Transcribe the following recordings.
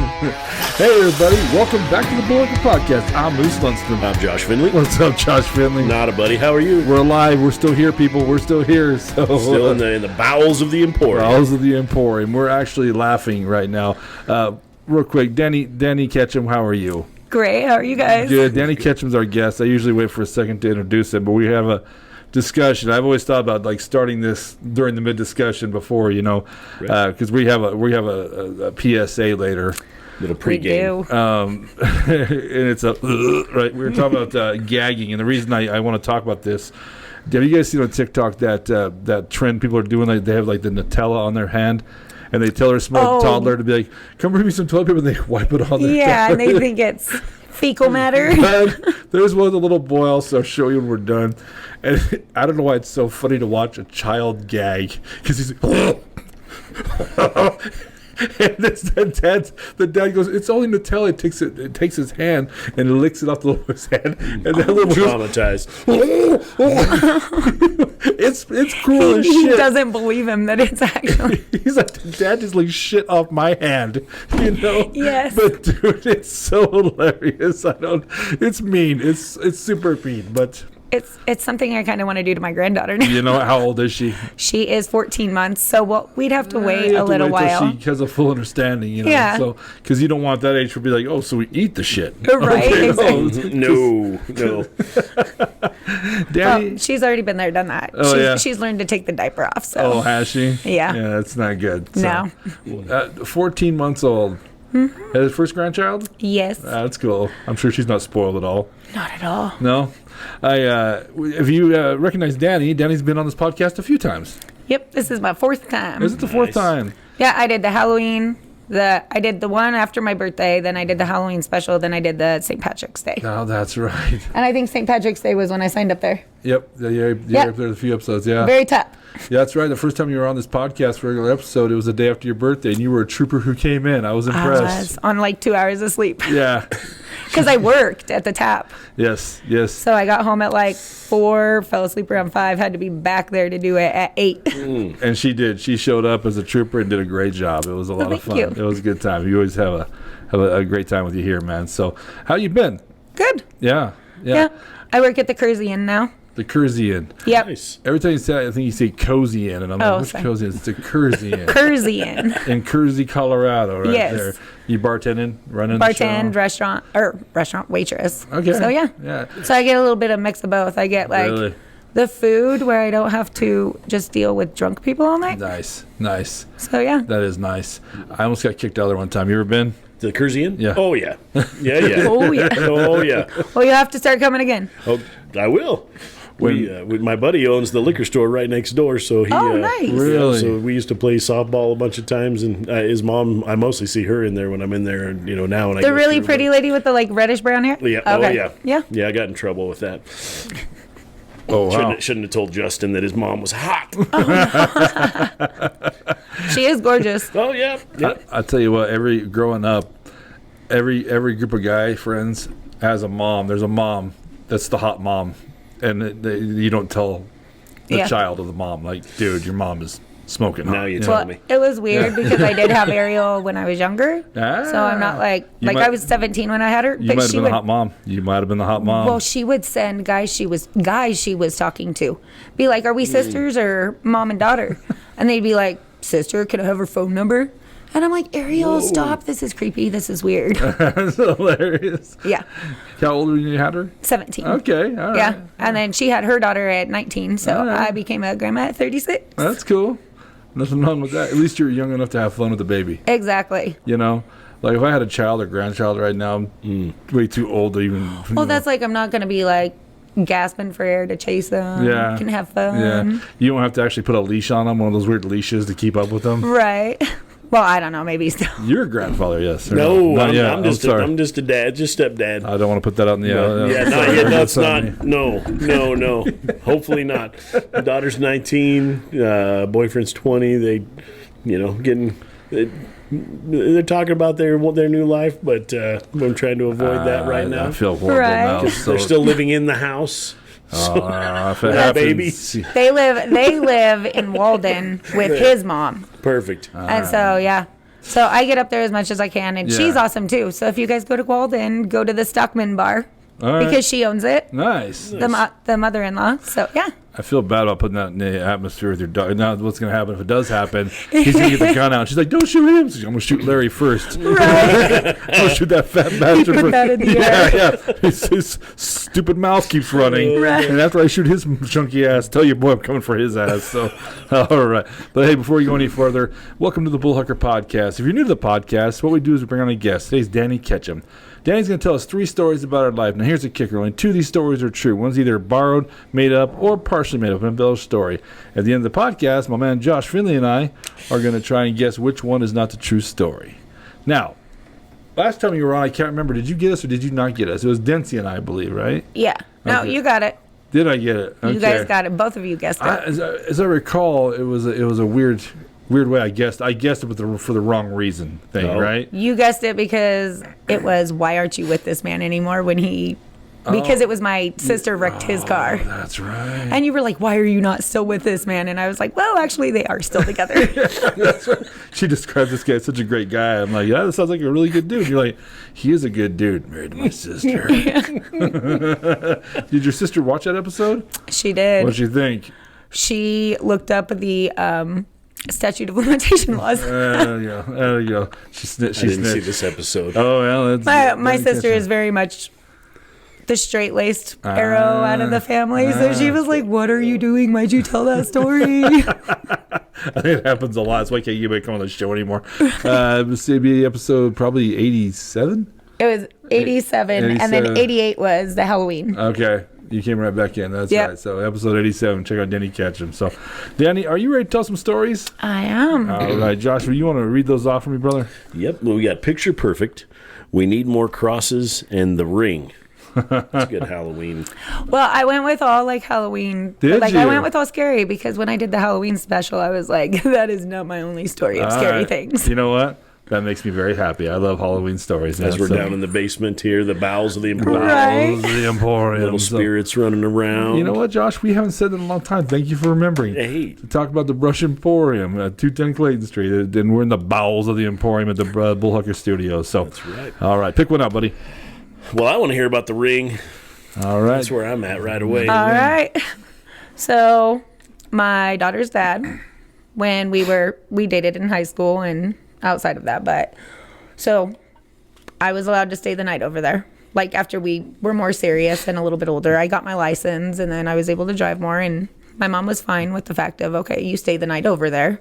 Hey everybody, welcome back to the Bullhucker podcast. I'm Moose Lunston. I'm Josh Finley. What's up, Josh Finley? Not a buddy. How are you? We're alive. We're still here, people. We're still here. So Still in the bowels of the Emporium. Bowels of the Emporium. We're actually laughing right now. Real quick, Dani Ketchum, how are you? Great. How are you guys? Good. Dani Ketchum's our guest. I usually wait for a second to introduce him, but we have a discussion. I've always thought about like starting this during the mid discussion before, because we have a PSA later. Little pregame. And it's right. We were talking about gagging, and the reason I want to talk about this. Have you guys seen on TikTok that trend people are doing? Like they have like the Nutella on their hand, and they tell their small toddler to be like, "Come bring me some toilet paper," and they wipe it on their yeah, tongue. and they think it's fecal matter. There's one with a little boy. I'll show you when we're done. And I don't know why it's so funny to watch a child gag because he's. And the dad goes, "It's only Nutella." It takes his hand and licks it off the little boy's hand, and that little boy Traumatized. It's cruel as shit. He doesn't believe him that it's actually. He's like, "Dad just like shit off my hand," Yes. But dude, it's so hilarious. It's mean. It's super mean, but. It's something I kind of want to do to my granddaughter now. You know, how old is she? She is 14 months, so we'd have to wait a little while. Till she has a full understanding, Yeah. So, because you don't want that age to be like, "Oh, so we eat the shit." Right, Okay, exactly. No. Daddy. She's already been there, done that. Oh, She's learned to take the diaper off. So. Oh, has she? Yeah. Yeah, that's not good. No. 14 months old. Mm-hmm. His first grandchild? Yes. That's cool. I'm sure she's not spoiled at all. Not at all. No? If you recognize Dani, Dani's been on this podcast a few times. Yep. This is my fourth time. Is it the fourth time? Yeah, I did the Halloween. I did the one after my birthday, then I did the Halloween special, then I did the St. Patrick's Day. Oh, that's right. And I think St. Patrick's Day was when I signed up there. Yep. You're up there a few episodes, yeah. Very top. Yeah, that's right. The first time you were on this podcast for a regular episode, it was the day after your birthday, and you were a trooper who came in. I was impressed. I was on like 2 hours of sleep. Yeah. Because I worked at the tap. Yes. So I got home at like 4, fell asleep around 5, had to be back there to do it at 8. And she did. She showed up as a trooper and did a great job. It was a lot of fun. Thank you. It was a good time. You always have a great time with you here, man. So, how you been? Good. Yeah. I work at the Curzy Inn now. The Curzy Inn. Yep. Nice. Every time you say it, I think you say Cozy Inn, and I'm like, which sorry. Cozy Inn? It's the Curzy Inn. Curzy Inn. In Curzy, Colorado, right Yes. there. You bartending, running Bartend, the show? restaurant waitress. Okay. So yeah. So I get a little bit of mix of both. I get like Really? the food where I don't have to just deal with drunk people all night. Nice. So yeah. That is nice. I almost got kicked out there one time. You ever been? The Curzy Inn? Yeah. Oh, yeah. Yeah. Oh yeah. Oh, yeah. Well, you have to start coming again. Oh, I will. My buddy owns the liquor store right next door, so he. Oh, nice. Really? So we used to play softball a bunch of times, and his mom. I mostly see her in there when I'm in there, and now when I. The go really through, pretty lady with the like reddish brown hair. Yeah. Okay. Oh yeah. Yeah. Yeah, I got in trouble with that. Oh, wow. Shouldn't have told Justin that his mom was hot. She is gorgeous. Oh yeah. I tell you what, growing up, every group of guy friends has a mom. There's a mom that's the hot mom, and you don't tell the child of the mom, like, dude, your mom is smoking hot. Now you tell me. It was weird because I did have Ariel when I was younger. So I'm not I was 17 when I had her. You But might have she been would, the hot mom. You might have been the hot mom. well, she would send guys she was talking to, be like, "Are we sisters or mom and daughter?" And they'd be like, "Sister, can I have her phone number?" And I'm like, "Ariel, stop. This is creepy. This is weird." That's hilarious. Yeah. How old were you when you had her? 17. Okay, all right. Yeah. And then she had her daughter at 19. So All right. I became a grandma at 36. That's cool. Nothing wrong with that. At least you're young enough to have fun with the baby. Exactly. Like if I had a child or grandchild right now, I'm way too old to even. Well, that's like, I'm not going to be like gasping for air to chase them. Yeah. Can have fun. Yeah. You don't have to actually put a leash on them, one of those weird leashes to keep up with them. Right. Well, I don't know. Maybe still. You're a grandfather, yes. Or No, Not yet. I'm just sorry. I'm just a dad, just stepdad. I don't want to put that out in the Yeah, not yet. That's not. No. Hopefully not. My daughter's 19. Boyfriend's 20. They, getting. They're talking about their new life, but I'm trying to avoid that right now. I feel horrible Right. now. They're still living in the house. If it Yeah, happens, baby. They live in Walden with his mom. Perfect. And so, yeah. So I get up there as much as I can, and Yeah. she's awesome too. So if you guys go to Walden, go to the Stockman Bar All right. because she owns it. Nice. The mother-in-law. So yeah. I feel bad about putting that in the atmosphere with your dog. Now, what's going to happen if it does happen? He's going to get the gun out. She's like, "Don't shoot him." She's like, "I'm going to shoot Larry first. Right. I'm going to shoot that fat bastard Put first." that in the air. Yeah. His stupid mouth keeps running. Right. And after I shoot his chunky ass, tell your boy I'm coming for his ass. So, all right. But hey, before you go any further, welcome to the Bullhucker podcast. If you're new to the podcast, what we do is we bring on a guest. Today's Dani Ketchum. Dani's going to tell us 3 stories about her life. Now, here's the kicker. Only 2 of these stories are true. One's either borrowed, made up, or partially made up, an embellished story. At the end of the podcast, my man Josh Finley and I are going to try and guess which one is not the true story. Now, last time you were on, I can't remember. Did you get us or did you not get us? It was Dempsey and I believe, right? Yeah. No, Okay. you got it. Did I get it? Okay. You guys got it. Both of you guessed it. As I recall, it was a weird way I guessed. I guessed it for the wrong reason thing, Oh. right? You guessed it because it was, why aren't you with this man anymore because it was my sister wrecked his car. That's right. And you were like, why are you not still with this man? And I was like, well, actually, they are still together. That's right. She described this guy as such a great guy. I'm like, yeah, that sounds like a really good dude. You're like, he is a good dude. Married to my sister. Did your sister watch that episode? She did. What'd you think? She looked up the statute of limitation laws. There you go. She I didn't see snitched. this episode. Oh, well, that's... My sister is very much the straight-laced arrow out of the family. So she was like, what are you doing? Why'd you tell that story? I think it happens a lot. That's why I can't get anybody come on the show anymore. This would be episode probably 87? It was 87, and then 88 was the Halloween. Okay. You came right back in. That's Yep. right. So episode 87. Check out Dani Ketchum. So, Dani, are you ready to tell some stories? I am. All right. Joshua, you want to read those off for me, brother? Yep. Well, we got Picture Perfect. We Need More Crosses and The Ring. That's a good Halloween. Well, I went with all like Halloween. Did I you? went with all scary because when I did the Halloween special, I was like, that is not my only story of All scary right. things. You know what? That makes me very happy. I love Halloween stories. As we're So- down in the basement here, the bowels of the Emporium. Right. Bowels of the Emporium. Little So- spirits running around. You know what, Josh? We haven't said that in a long time. Thank you for remembering. Hey. To talk about the Brush Emporium at 210 Clayton Street. And we're in the bowels of the Emporium at the Bullhucker Studios. So, That's right. All right. Pick one up, buddy. Well, I want to hear about The Ring. All right. That's where I'm at right away. All right. So, my daughter's dad, when we dated in high school and outside of that, but so I was allowed to stay the night over there. Like after we were more serious and a little bit older, I got my license and then I was able to drive more, and my mom was fine with the fact of, okay, you stay the night over there.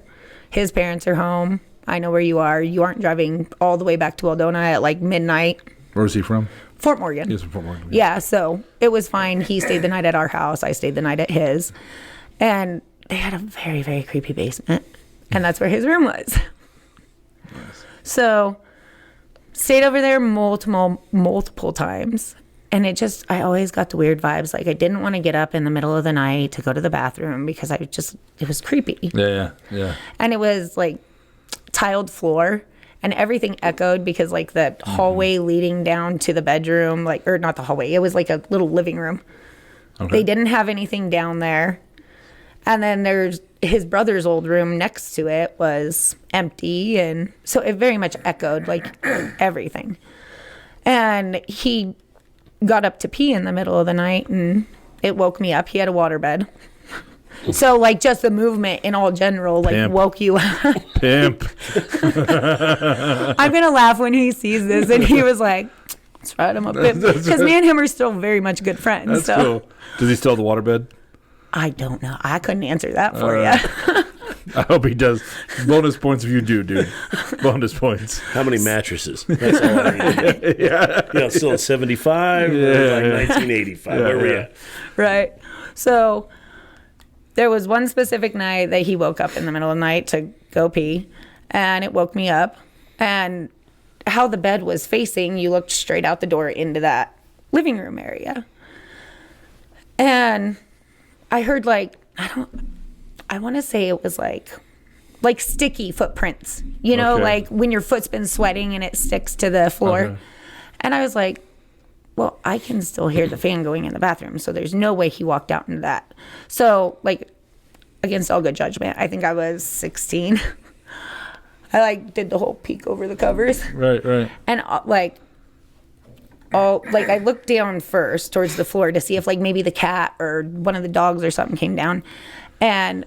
His parents are home. I know where you are. You aren't driving all the way back to Eldona at like midnight. Where's he from? Fort Morgan. He's from Fort Morgan. Yeah, so it was fine. He stayed the night at our house. I stayed the night at his. And they had a very, very creepy basement. And that's where his room was. So stayed over there multiple times. And I always got the weird vibes. Like I didn't want to get up in the middle of the night to go to the bathroom because it was creepy. Yeah. And it was like tiled floor. And everything echoed because like the hallway leading down to the bedroom, or not the hallway, it was like a little living room. Okay. They didn't have anything down there. And then there's his brother's old room next to it was empty. And so it very much echoed like everything. And he got up to pee in the middle of the night and it woke me up. He had a waterbed. So, like, just the movement in all general, like, Pimp. woke you up. Pimp. I'm going to laugh when he sees this. And he was like, that's right, I'm a pimp. Because me and him are still very much good friends. That's so cool. Does he still have the waterbed? I don't know. I couldn't answer that for you. I hope he does. Bonus points if you do, dude. Bonus points. How many mattresses? That's all I need. Yeah. Still at 75 or like 1985. Where we at? Right. So there was one specific night that he woke up in the middle of the night to go pee, and it woke me up. And how the bed was facing, you looked straight out the door into that living room area. And I heard I want to say it was like sticky footprints, Okay. like when your foot's been sweating and it sticks to the floor. Okay. And I was like, well, I can still hear the fan going in the bathroom, so there's no way he walked out into that. So, like, against all good judgment, I think I was 16. I like did the whole peek over the covers. Right. And I looked down first towards the floor to see if like maybe the cat or one of the dogs or something came down, and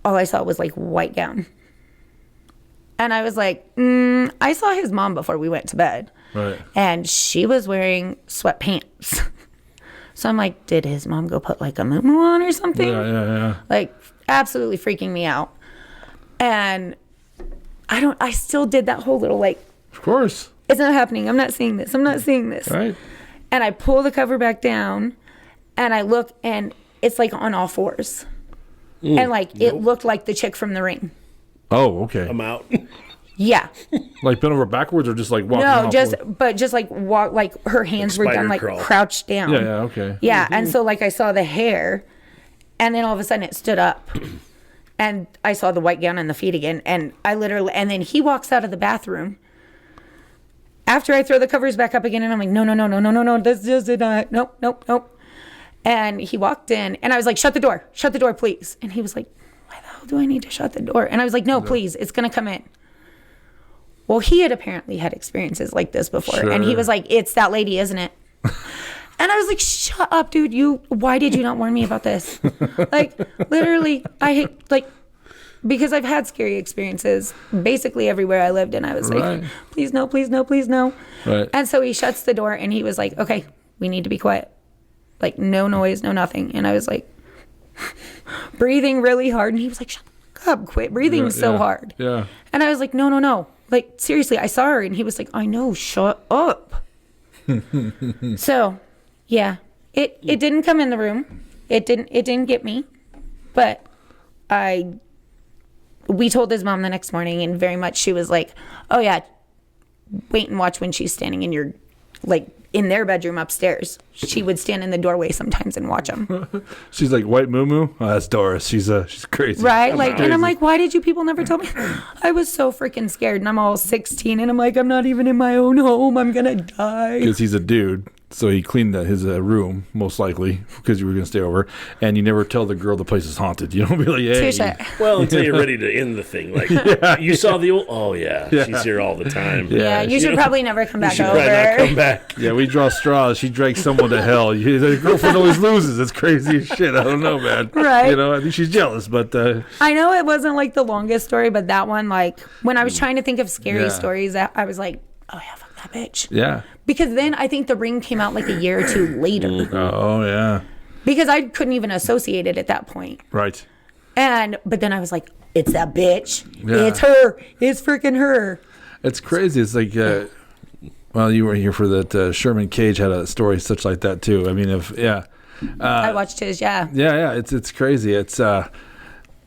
all I saw was like white gown. And I was like, I saw his mom before we went to bed, Right. and she was wearing sweatpants. So I'm like, did his mom go put like a muumuu on or something? Yeah. Like absolutely freaking me out. And I still did that whole little like, Of course. it's not happening. I'm not seeing this. I'm not seeing this. Right. And I pull the cover back down and I look and it's like on all fours. And like it looked like the chick from The Ring. Oh, okay. I'm out. Yeah. Like bent over backwards or just like walking No, off just like walk, like her hands were done like crawl. crouched down. Yeah, okay. Yeah. And so like I saw the hair and then all of a sudden it stood up and I saw the white gown and the feet again. And and then he walks out of the bathroom after I throw the covers back up again. And I'm like, no, this just did not, nope. And he walked in and I was like, shut the door, please. And he was like, why the hell do I need to shut the door? And I was like, no, please, it's going to come in. Well, he had apparently had experiences like this before. Sure. And he was like, it's that lady, isn't it? And I was like, shut up, dude. Why did you not warn me about this? Like, literally, because I've had scary experiences basically everywhere I lived. And I was like, please no. Right. And so he shuts the door and he was like, okay, we need to be quiet. Like, no noise, no nothing. And I was like, breathing really hard. And he was like, shut up, quit breathing so hard. Yeah. And I was like, no. Like, seriously, I saw her. And he was like, I know, shut up. So, yeah, it didn't come in the room. It didn't get me. But we told his mom the next morning, and very much she was like, oh, yeah, wait and watch when she's standing in your, like, in their bedroom upstairs. She would stand in the doorway sometimes and watch them. She's like, white muumuu? Oh, that's Doris. She's crazy. Right? Like, and I'm like, why did you people never tell me? I was so freaking scared. And I'm all 16 and I'm like, I'm not even in my own home. I'm going to die. Because he's a dude. So he cleaned his room, most likely, because you were going to stay over. And you never tell the girl the place is haunted. You don't be like, hey. Touche. Well, until you're ready to end the thing. Like, you saw the old, oh, yeah, she's here all the time. Yeah, you should probably never come back You should over. probably not come back. Yeah, we draw straws. She drags someone to hell. The girlfriend always loses. It's crazy as shit. I don't know, man. Right. You know, I think she's jealous, but... I know it wasn't like the longest story, but that one, like, when I was trying to think of scary Yeah. stories, I was like, oh, yeah, fuck that bitch. Yeah. Because then I think The Ring came out like a year or two later. Oh, yeah. Because I couldn't even associate it at that point. Right. But then I was like, it's that bitch. Yeah. It's her. It's freaking her. It's crazy. It's like... well, you were here for that. Sherman Cage had a story such like that, too. I mean, I watched his, yeah. Yeah. It's crazy. It's...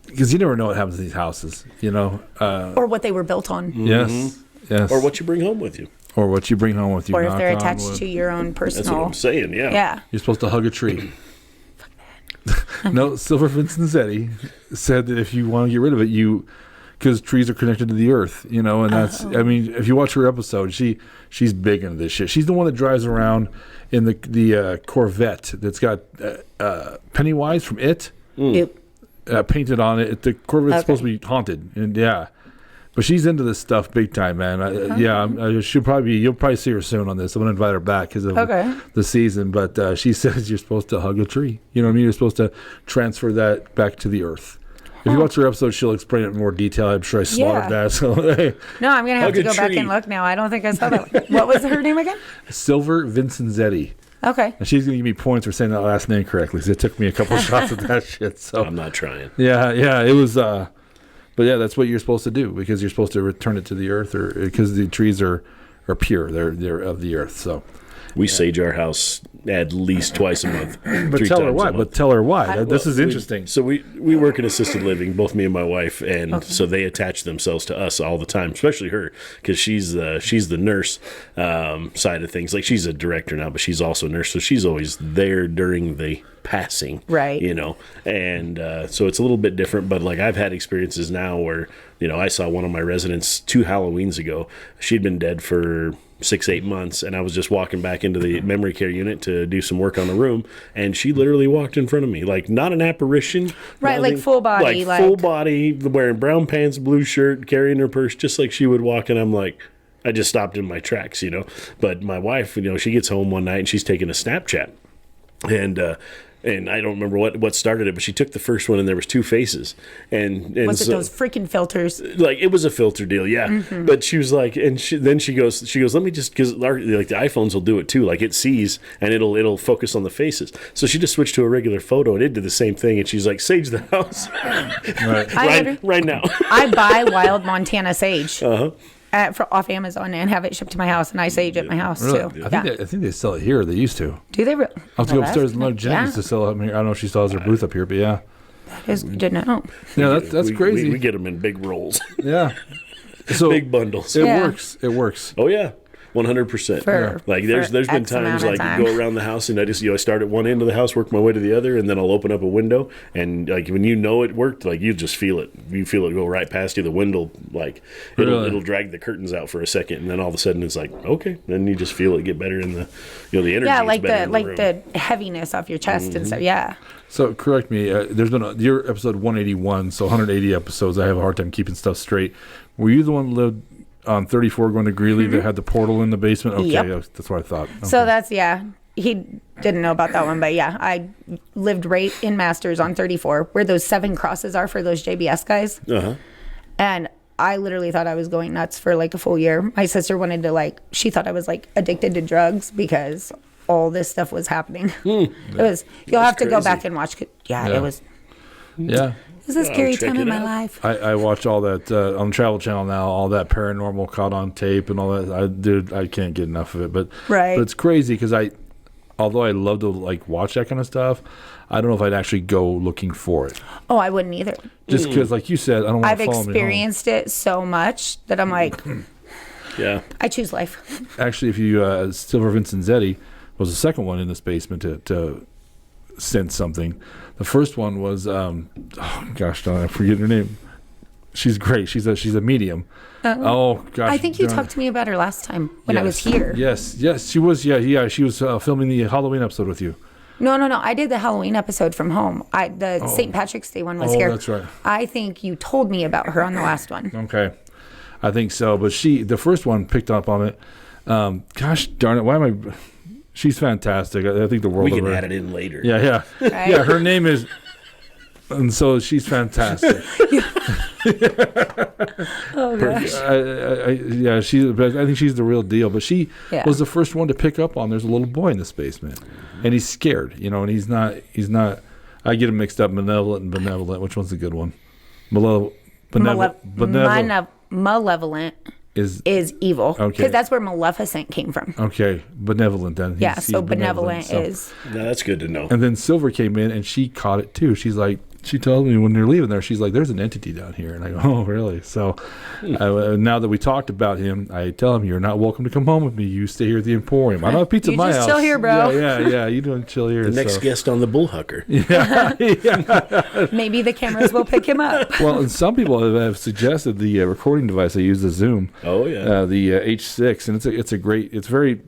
because you never know what happens in these houses, you know. Or what they were built on. Yes. Or what you bring home with you. Or what you bring home with you. Or if they're knock on attached wood. to your own personal. That's what I'm saying, yeah. Yeah. You're supposed to hug a tree. No, Silver Vincenzetti said that if you want to get rid of it, because trees are connected to the earth, you know, and that's, I mean, if you watch her episode, she's big into this shit. She's the one that drives around in the Corvette that's got Pennywise from It painted on it. The Corvette's supposed to be haunted, and but she's into this stuff big time, man. You'll probably see her soon on this. I'm gonna invite her back because of the season. But she says you're supposed to hug a tree. You know what I mean? You're supposed to transfer that back to the earth. If you watch her episode, she'll explain it in more detail. I'm sure I slaughtered that. So no, I'm gonna have to go back and look now. I don't think I saw that. What was her name again? Silver Vincenzetti. Okay. And she's gonna give me points for saying that last name correctly. Because it took me a couple shots at that shit. So I'm not trying. Yeah, it was. But yeah, that's what you're supposed to do because you're supposed to return it to the earth, or because the trees are pure. They're of the earth. So we sage our house at least twice a month. But tell her why. This is interesting. So we work in assisted living, both me and my wife, and so they attach themselves to us all the time, especially her, because she's the nurse side of things. Like, she's a director now, but she's also a nurse, so she's always there during the passing, right? You know, and so it's a little bit different. But like, I've had experiences now where, you know, I saw one of my residents 2 Halloweens ago. She'd been dead for 6-8 months, and I was just walking back into the memory care unit to do some work on the room, and she literally walked in front of me, like not an apparition, Right, nothing, like full body, like full body, wearing brown pants, blue shirt, carrying her purse, just like she would walk. And I'm like, I just stopped in my tracks, But my wife, she gets home one night and she's taking a Snapchat, and I don't remember what started it, but she took the first one and there was 2 faces. And was so, it those freaking filters? like, it was a filter deal, yeah. Mm-hmm. But she was like, and then she goes, let me just, because like the iPhones will do it too, like it sees and it'll focus on the faces. So she just switched to a regular photo and it did the same thing. And she's like, sage the house right now. I buy wild Montana sage. Off Amazon and have it shipped to my house, and I sage at my house Really? too. I think they sell it here. They used to. Do they? I'll have to go upstairs and let Jen used to sell it here. I don't know if she still has her booth up here, but yeah. That is good to know. Yeah, that's crazy. We get them in big rolls. Yeah. So big bundles. It works. It works. Oh, yeah. 100%. Like there's been times like you go around the house and I just I start at one end of the house, work my way to the other, and then I'll open up a window, and like when it worked, like you just feel it. You feel it go right past you. The window, like it'll drag the curtains out for a second, and then all of a sudden it's like, okay, then you just feel it get better in the the energy. Yeah, like the heaviness off your chest and stuff. Yeah. So correct me. There's been your episode 181, so 180 episodes. I have a hard time keeping stuff straight. Were you the one who lived on 34 going to Greeley that had the portal in the basement? Okay, yep. That's what I thought. Okay. So that's, he didn't know about that one, but yeah, I lived right in Masters on 34 where those 7 crosses are for those JBS guys. And I literally thought I was going nuts for like a full year. My sister wanted to she thought I was like addicted to drugs because all this stuff was happening. It was, you'll have to go back and watch. It was. Yeah. It was a scary time in my life. I watch all that on Travel Channel now, all that paranormal caught on tape and all that. I can't get enough of it. But it's crazy because although I love to watch that kind of stuff, I don't know if I'd actually go looking for it. Oh, I wouldn't either. Just because, like you said, I don't want to follow me home. I've experienced it so much that I'm like, yeah, I choose life. Actually, if you Silver Vincenzetti was the second one in this basement to sense something. The first one was, I forget her name. She's great. She's a medium. Oh gosh! I think you talked to me about her last time when I was here. Yes, she was. Yeah. She was filming the Halloween episode with you. No. I did the Halloween episode from home. The St. Patrick's Day one was here. Oh, that's right. I think you told me about her on the last one. Okay, I think so. But the first one picked up on it. Gosh darn it! Why am I? She's fantastic. I think the world. We can add it in later. Yeah. Right? Yeah, her name is. And so she's fantastic. Oh gosh. I think she's the real deal. But she was the first one to pick up on. There's a little boy in this basement, and he's scared. And he's not. I get him mixed up. Malevolent and benevolent. Which one's the good one? Malevolent is evil. Okay. Because that's where Maleficent came from. Okay, benevolent then. So benevolent is. No, that's good to know. And then Silver came in and she caught it too. She's like, she told me when they're leaving there, she's like, there's an entity down here. And I go, oh, really? So now that we talked about him, I tell him, you're not welcome to come home with me. You stay here at the Emporium. I don't have pizza at my house. You just chill here, bro. Yeah. You don't chill here. The next guest on the Bullhucker. Yeah. Maybe the cameras will pick him up. Well, and some people have suggested the recording device. I use the Zoom. Oh, yeah. The H6. And it's a great, it's very,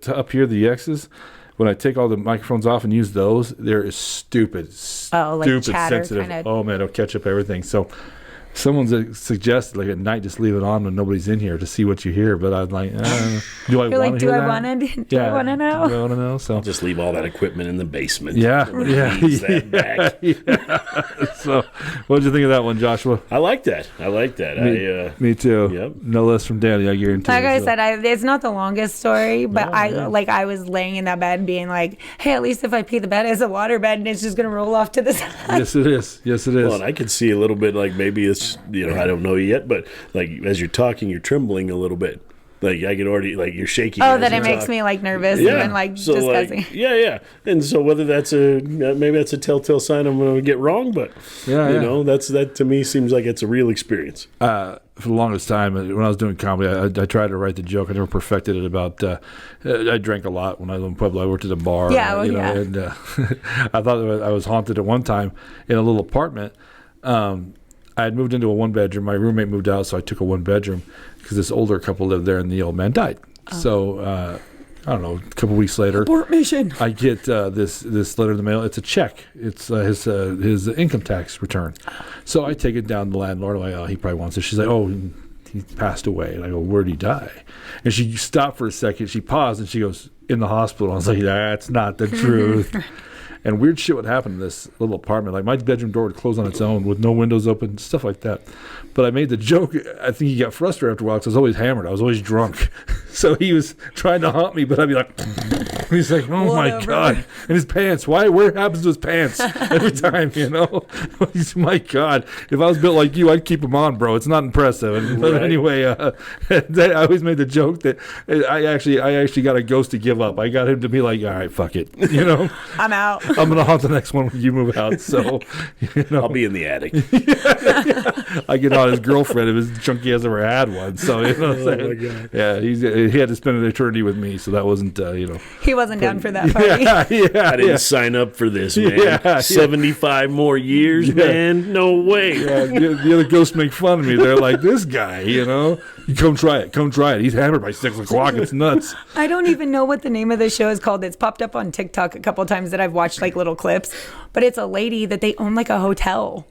up here, the X's. When I take all the microphones off and use those, they're stupid chatter, sensitive. Kinda. Oh man, it'll catch up everything. So someone's suggested at night just leave it on when nobody's in here to see what you hear. But I'm like, do I want to hear that? I want to? Do I want to know? Do I want to know? So just leave all that equipment in the basement. Yeah. Back. So, what did you think of that one, Joshua? I like that. Me too. Yep. No less from Dani, I guarantee. Like I said, it's not the longest story, but I was laying in that bed being like, hey, at least if I pee the bed as a water bed and it's just gonna roll off to the side. Yes, it is. Well, and I could see a little bit maybe it's I don't know yet, but as you're talking, you're trembling a little bit. I could already you're shaking. Oh, that it makes me nervous and disgusting. Yeah. And so whether that's maybe that's a telltale sign I'm going to get wrong, but that to me seems like it's a real experience. For the longest time, when I was doing comedy, I tried to write the joke. I never perfected it. I drank a lot when I was in Pueblo. I worked at a bar. And I thought I was haunted at one time in a little apartment. I had moved into a one-bedroom. My roommate moved out, so I took a one-bedroom because this older couple lived there, and the old man died. So I don't know. A couple weeks later, Abort mission. I get this letter in the mail. It's a check. It's his income tax return. So I take it down to the landlord. I'm like, oh, he probably wants it. She's like, oh, he passed away. And I go, where'd he die? And she stopped for a second. She paused and she goes, in the hospital. I was like, that's not the truth. And weird shit would happen in this little apartment. Like my bedroom door would close on its own with no windows open, stuff like that. But I made the joke. I think he got frustrated after a while because I was always hammered. I was always drunk. So he was trying to haunt me, but I'd be like, he's like, oh my God. And his pants. Where happens to his pants every time, you know? My God. If I was built like you, I'd keep them on, bro. It's not impressive. But anyway, I always made the joke that I actually got a ghost to give up. I got him to be like, all right, fuck it. You know? I'm out. I'm going to haunt the next one when you move out. So, you know. I'll be in the attic. I get on his girlfriend if his chunky has ever had one. So, you know what I'm saying? Oh, my God. Yeah, he had to spend an eternity with me, so that wasn't, you know. He wasn't down for that party. Yeah, I didn't sign up for this, man. Yeah. 75 more years, man? No way. Yeah, the other ghosts make fun of me. They're like, this guy, you know. You come try it. He's hammered by 6 o'clock. It's nuts. I don't even know what the name of the show is called. It's popped up on TikTok a couple of times that I've watched like little clips, but it's a lady that they own like a hotel.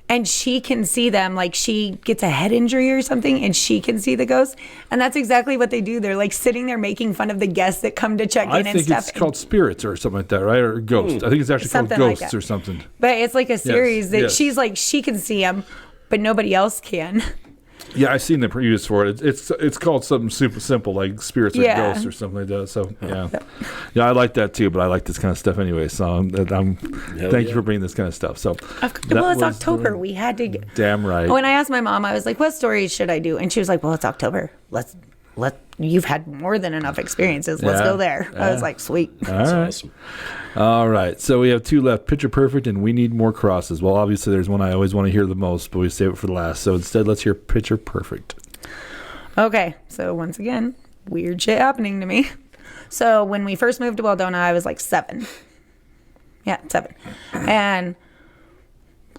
And she can see them, like she gets a head injury or something, and she can see the ghosts. And that's exactly what they do. They're like sitting there making fun of the guests that come to check in and stuff. I think it's called spirits or something like that, right? Or ghosts. I think it's actually Something called like ghosts that. or something. But it's like a series that yes. she's like, she can see them, but nobody else can. Yeah, I've seen the previews for it. It's called something super simple, like spirits or Yeah. ghosts or something like that. So yeah, I like that too. But I like this kind of stuff anyway. So thank you for bringing this kind of stuff. So Well, it's October. We had to. Damn right. Oh, and I asked my mom. I was like, "What stories should I do?" And she was like, "Well, it's October. You've had more than enough experiences. Let's go there." I was like, "Sweet." That's awesome. All right. So we have 2 left: Picture Perfect and We Need More Crosses. Well, obviously there's one I always want to hear the most, but we save it for the last. So instead, let's hear Picture Perfect. Okay, so once again, weird shit happening to me. So when we first moved to Waldona, I was like 7. Yeah, 7. And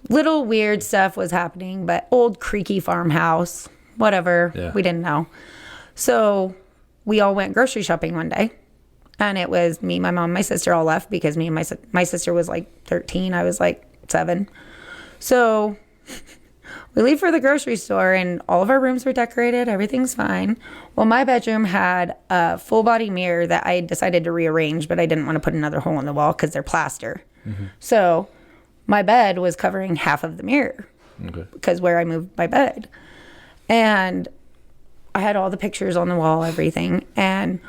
little weird stuff was happening, but old creaky farmhouse, whatever. Yeah. We didn't know. So we all went grocery shopping one day. And it was me, my mom, my sister all left because me and my sister was like 13. I was like 7. So we leave for the grocery store and all of our rooms were decorated. Everything's fine. Well, my bedroom had a full body mirror that I decided to rearrange, but I didn't want to put another hole in the wall because they're plaster. Mm-hmm. So my bed was covering half of the mirror because where I moved my bed. And I had all the pictures on the wall, everything. And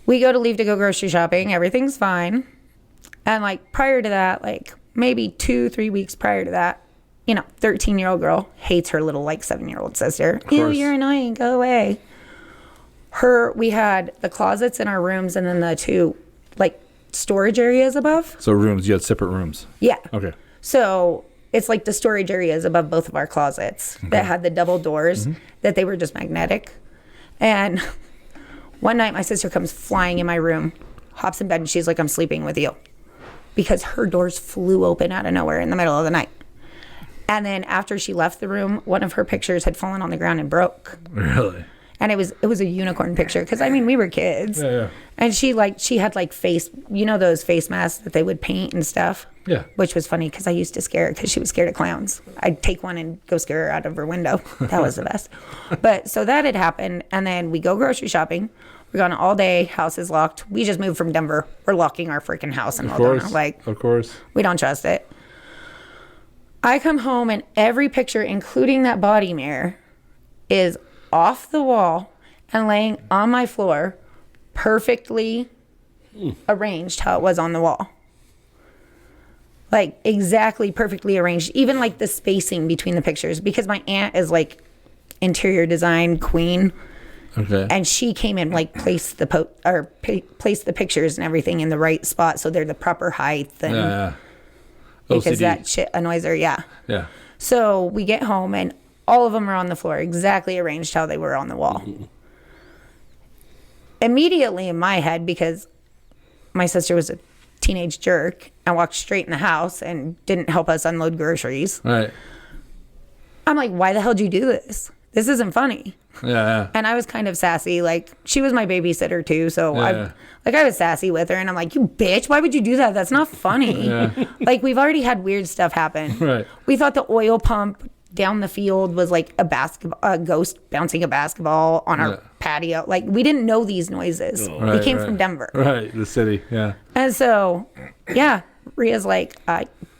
we leave to go grocery shopping. Everything's fine. And like prior to that, like maybe 2-3 weeks prior to that, 13-year-old girl hates her little like 7-year-old sister. Ew, you're annoying. Go away. We had the closets in our rooms and then the 2 like storage areas above. So rooms, you had separate rooms. Yeah. Okay. So it's like the storage areas above both of our closets that had the double doors that they were just magnetic. And one night my sister comes flying in my room, hops in bed, and she's like, "I'm sleeping with you." Because her doors flew open out of nowhere in the middle of the night. And then after she left the room, one of her pictures had fallen on the ground and broke. Really? And it was a unicorn picture because we were kids. Yeah. And she had like face, those face masks that they would paint and stuff. Yeah. Which was funny because I used to scare her because she was scared of clowns. I'd take one and go scare her out of her window. That was the best. But so that had happened, and then we go grocery shopping. We're gone all day. House is locked. We just moved from Denver. We're locking our freaking house in Waldona. Of course. We don't trust it. I come home and every picture, including that body mirror, is off the wall and laying on my floor, perfectly arranged how it was on the wall. Like exactly perfectly arranged. Even like the spacing between the pictures, because my aunt is like interior design queen. Okay. And she came in like placed the pictures and everything in the right spot so they're the proper height and because that shit annoys her. Yeah. So we get home and all of them are on the floor, exactly arranged how they were on the wall. Immediately in my head, because my sister was a teenage jerk and walked straight in the house and didn't help us unload groceries. Right. I'm like, why the hell did you do this? This isn't funny. Yeah. And I was kind of sassy. Like, she was my babysitter too, so I was sassy with her, and I'm like, you bitch, why would you do that? That's not funny. Like, we've already had weird stuff happen. Right. We thought the oil pump down the field was like a ghost bouncing a basketball on our patio. Like, we didn't know these noises. We came from Denver. Right, the city, yeah. And so, yeah, Rhea's like,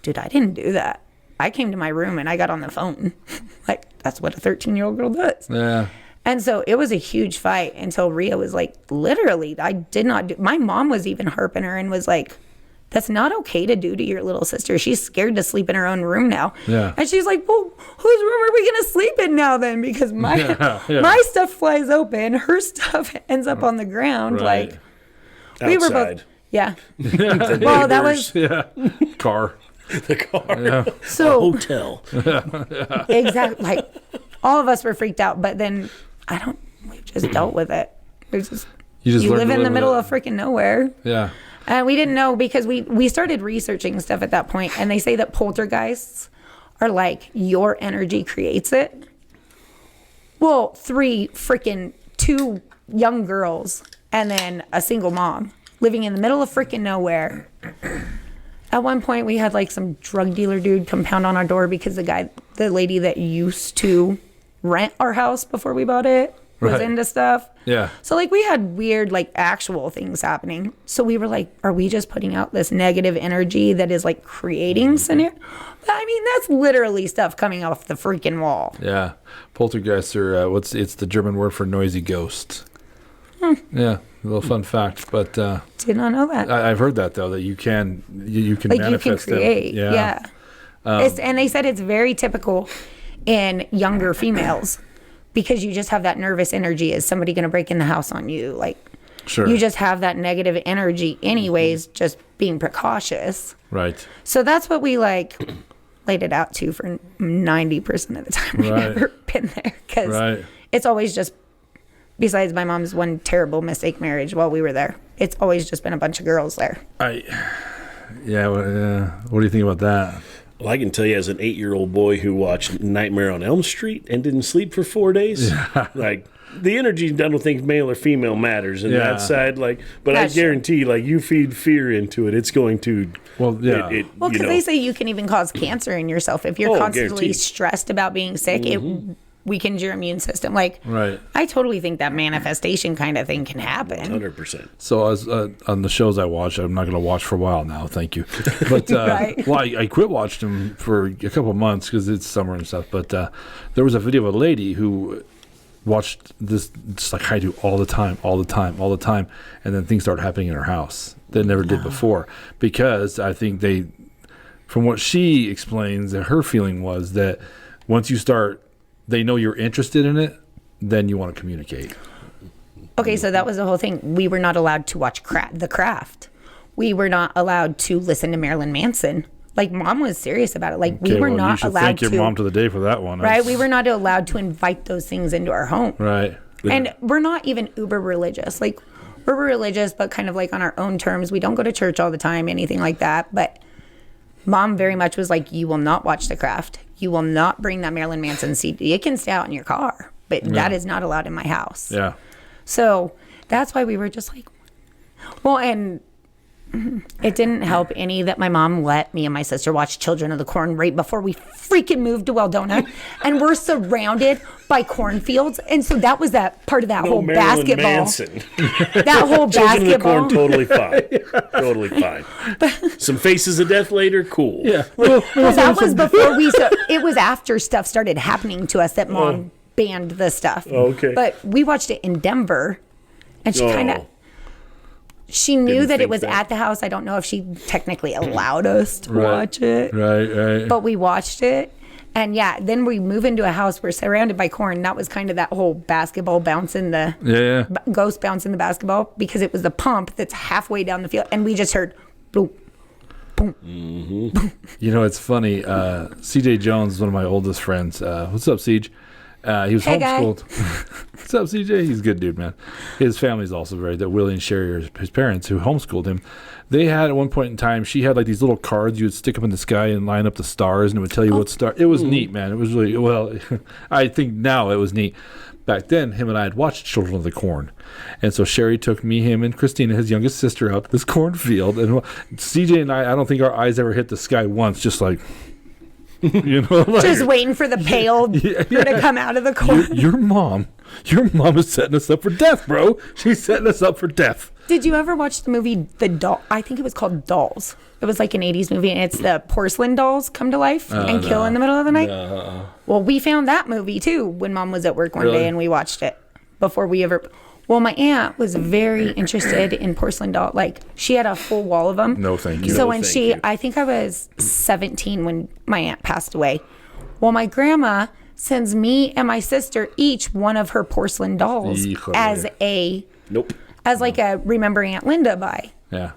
dude, I didn't do that. I came to my room and I got on the phone. Like, that's what a 13-year-old girl does. Yeah. And so it was a huge fight until Rhea was like, literally, I did not do. My mom was even harping her and was like, that's not okay to do to your little sister. She's scared to sleep in her own room now. Yeah. And she's like, well, whose room are we going to sleep in now then? Because my stuff flies open. Her stuff ends up on the ground. Right. Like, Outside. we were both. Yeah. The Well, that neighbors. was. Car. The car. Yeah. So. A hotel. Exactly. Like, all of us were freaked out, but then we just dealt with it. It's just, you live in the middle of freaking nowhere. Yeah. And we didn't know because we started researching stuff at that point, and they say that poltergeists are like your energy creates it. Well, 2 young girls and then a single mom living in the middle of freaking nowhere. At one point, we had like some drug dealer dude come pound on our door because the lady that used to rent our house before we bought it was into stuff. Yeah. So like we had weird like actual things happening. So we were like, are we just putting out this negative energy that is like creating scenario? But I mean, that's literally stuff coming off the freaking wall. Yeah. Poltergeists are it's the German word for noisy ghost. Yeah. A little fun fact, but Did not know that. I've heard that though, that you can Like manifest you can create. them. Yeah. And they said it's very typical in younger females because you just have that nervous energy. Is somebody going to break in the house on you? Like, Sure. you just have that negative energy anyways, just being precautious. Right. So that's what we like laid it out to for 90% of the time. We've never been there because it's always just, besides my mom's one terrible mistake marriage while we were there, it's always just been a bunch of girls there. What do you think about that? Well, I can tell you as an 8-year-old boy who watched Nightmare on Elm Street and didn't sleep for 4 days, like, the energy, I don't think male or female matters in that side. Like, but that's I guarantee, like, you feed fear into it, it's going to. Well, yeah. Well, because they say you can even cause cancer in yourself if you're constantly stressed about being sick. It weakens your immune system. Like, I totally think that manifestation kind of thing can happen. 100%. So as on the shows I watch, I'm not going to watch for a while now. Thank you. But well, I quit watching them for a couple of months because it's summer and stuff. But there was a video of a lady who watched this just like I do all the time, and then things started happening in her house that never did before. Because I think from what she explains, that her feeling was that once you start, they know you're interested in it, then you want to communicate. Okay, so that was the whole thing. We were not allowed to watch The Craft. We were not allowed to listen to Marilyn Manson. Like, Mom was serious about it. Like, we were not allowed to. Thank your mom to the day for that one. Right? We were not allowed to invite those things into our home. Right. And we're not even uber religious. Like, we're religious, but kind of like on our own terms. We don't go to church all the time, anything like that. But Mom very much was like, you will not watch The Craft. You will not bring that Marilyn Manson CD. It can stay out in your car, but that is not allowed in my house. Yeah. So that's why we were just like, well, and it didn't help any that my mom let me and my sister watch Children of the Corn right before we freaking moved to Weldona, and we're surrounded by cornfields, and so that was that part of that whole Marilyn basketball. Manson. That whole Children of the basketball. Corn, totally fine. Totally fine. Some Faces of Death later, cool. Yeah. Well, that was before we. So it was after stuff started happening to us that Mom banned the stuff. Okay. But we watched it in Denver, and she kind of. She knew Didn't that it think was that. at the house. I don't know if she technically allowed us to watch it. Right. But we watched it. And yeah, then we move into a house. We're surrounded by corn. That was kind of that whole basketball bouncing the ghost bouncing the basketball because it was the pump that's halfway down the field. And we just heard boom, boom. Mm-hmm. You know, it's funny. CJ Jones is one of my oldest friends. What's up, CJ? He was homeschooled. What's up, CJ? He's a good dude, man. His family's also very good. Willie and Sherry, his parents, who homeschooled him. They had, at one point in time, she had like these little cards you would stick up in the sky and line up the stars, and it would tell you what star. It was neat, man. It was really, well, I think now it was neat. back then, him and I had watched Children of the Corn. And so Sherry took me, him, and Christina, his youngest sister, out to this cornfield. And CJ and I don't think our eyes ever hit the sky once, just like, you know. Like, just waiting for the pale to come out of the corn. Your mom is setting us up for death, bro. She's setting us up for death. Did you ever watch the movie The Doll? I think it was called Dolls. It was like an 80s movie, and it's the porcelain dolls come to life and kill in the middle of the night. Well, we found that movie, too, when Mom was at work one day, and we watched it before we ever... Well, my aunt was very interested in porcelain doll. Like, she had a full wall of them. No, thank you. So when I think I was 17 when my aunt passed away. Well, my grandma sends me and my sister each one of her porcelain dolls as a... Nope. As like a Remember Aunt Linda buy. Yeah.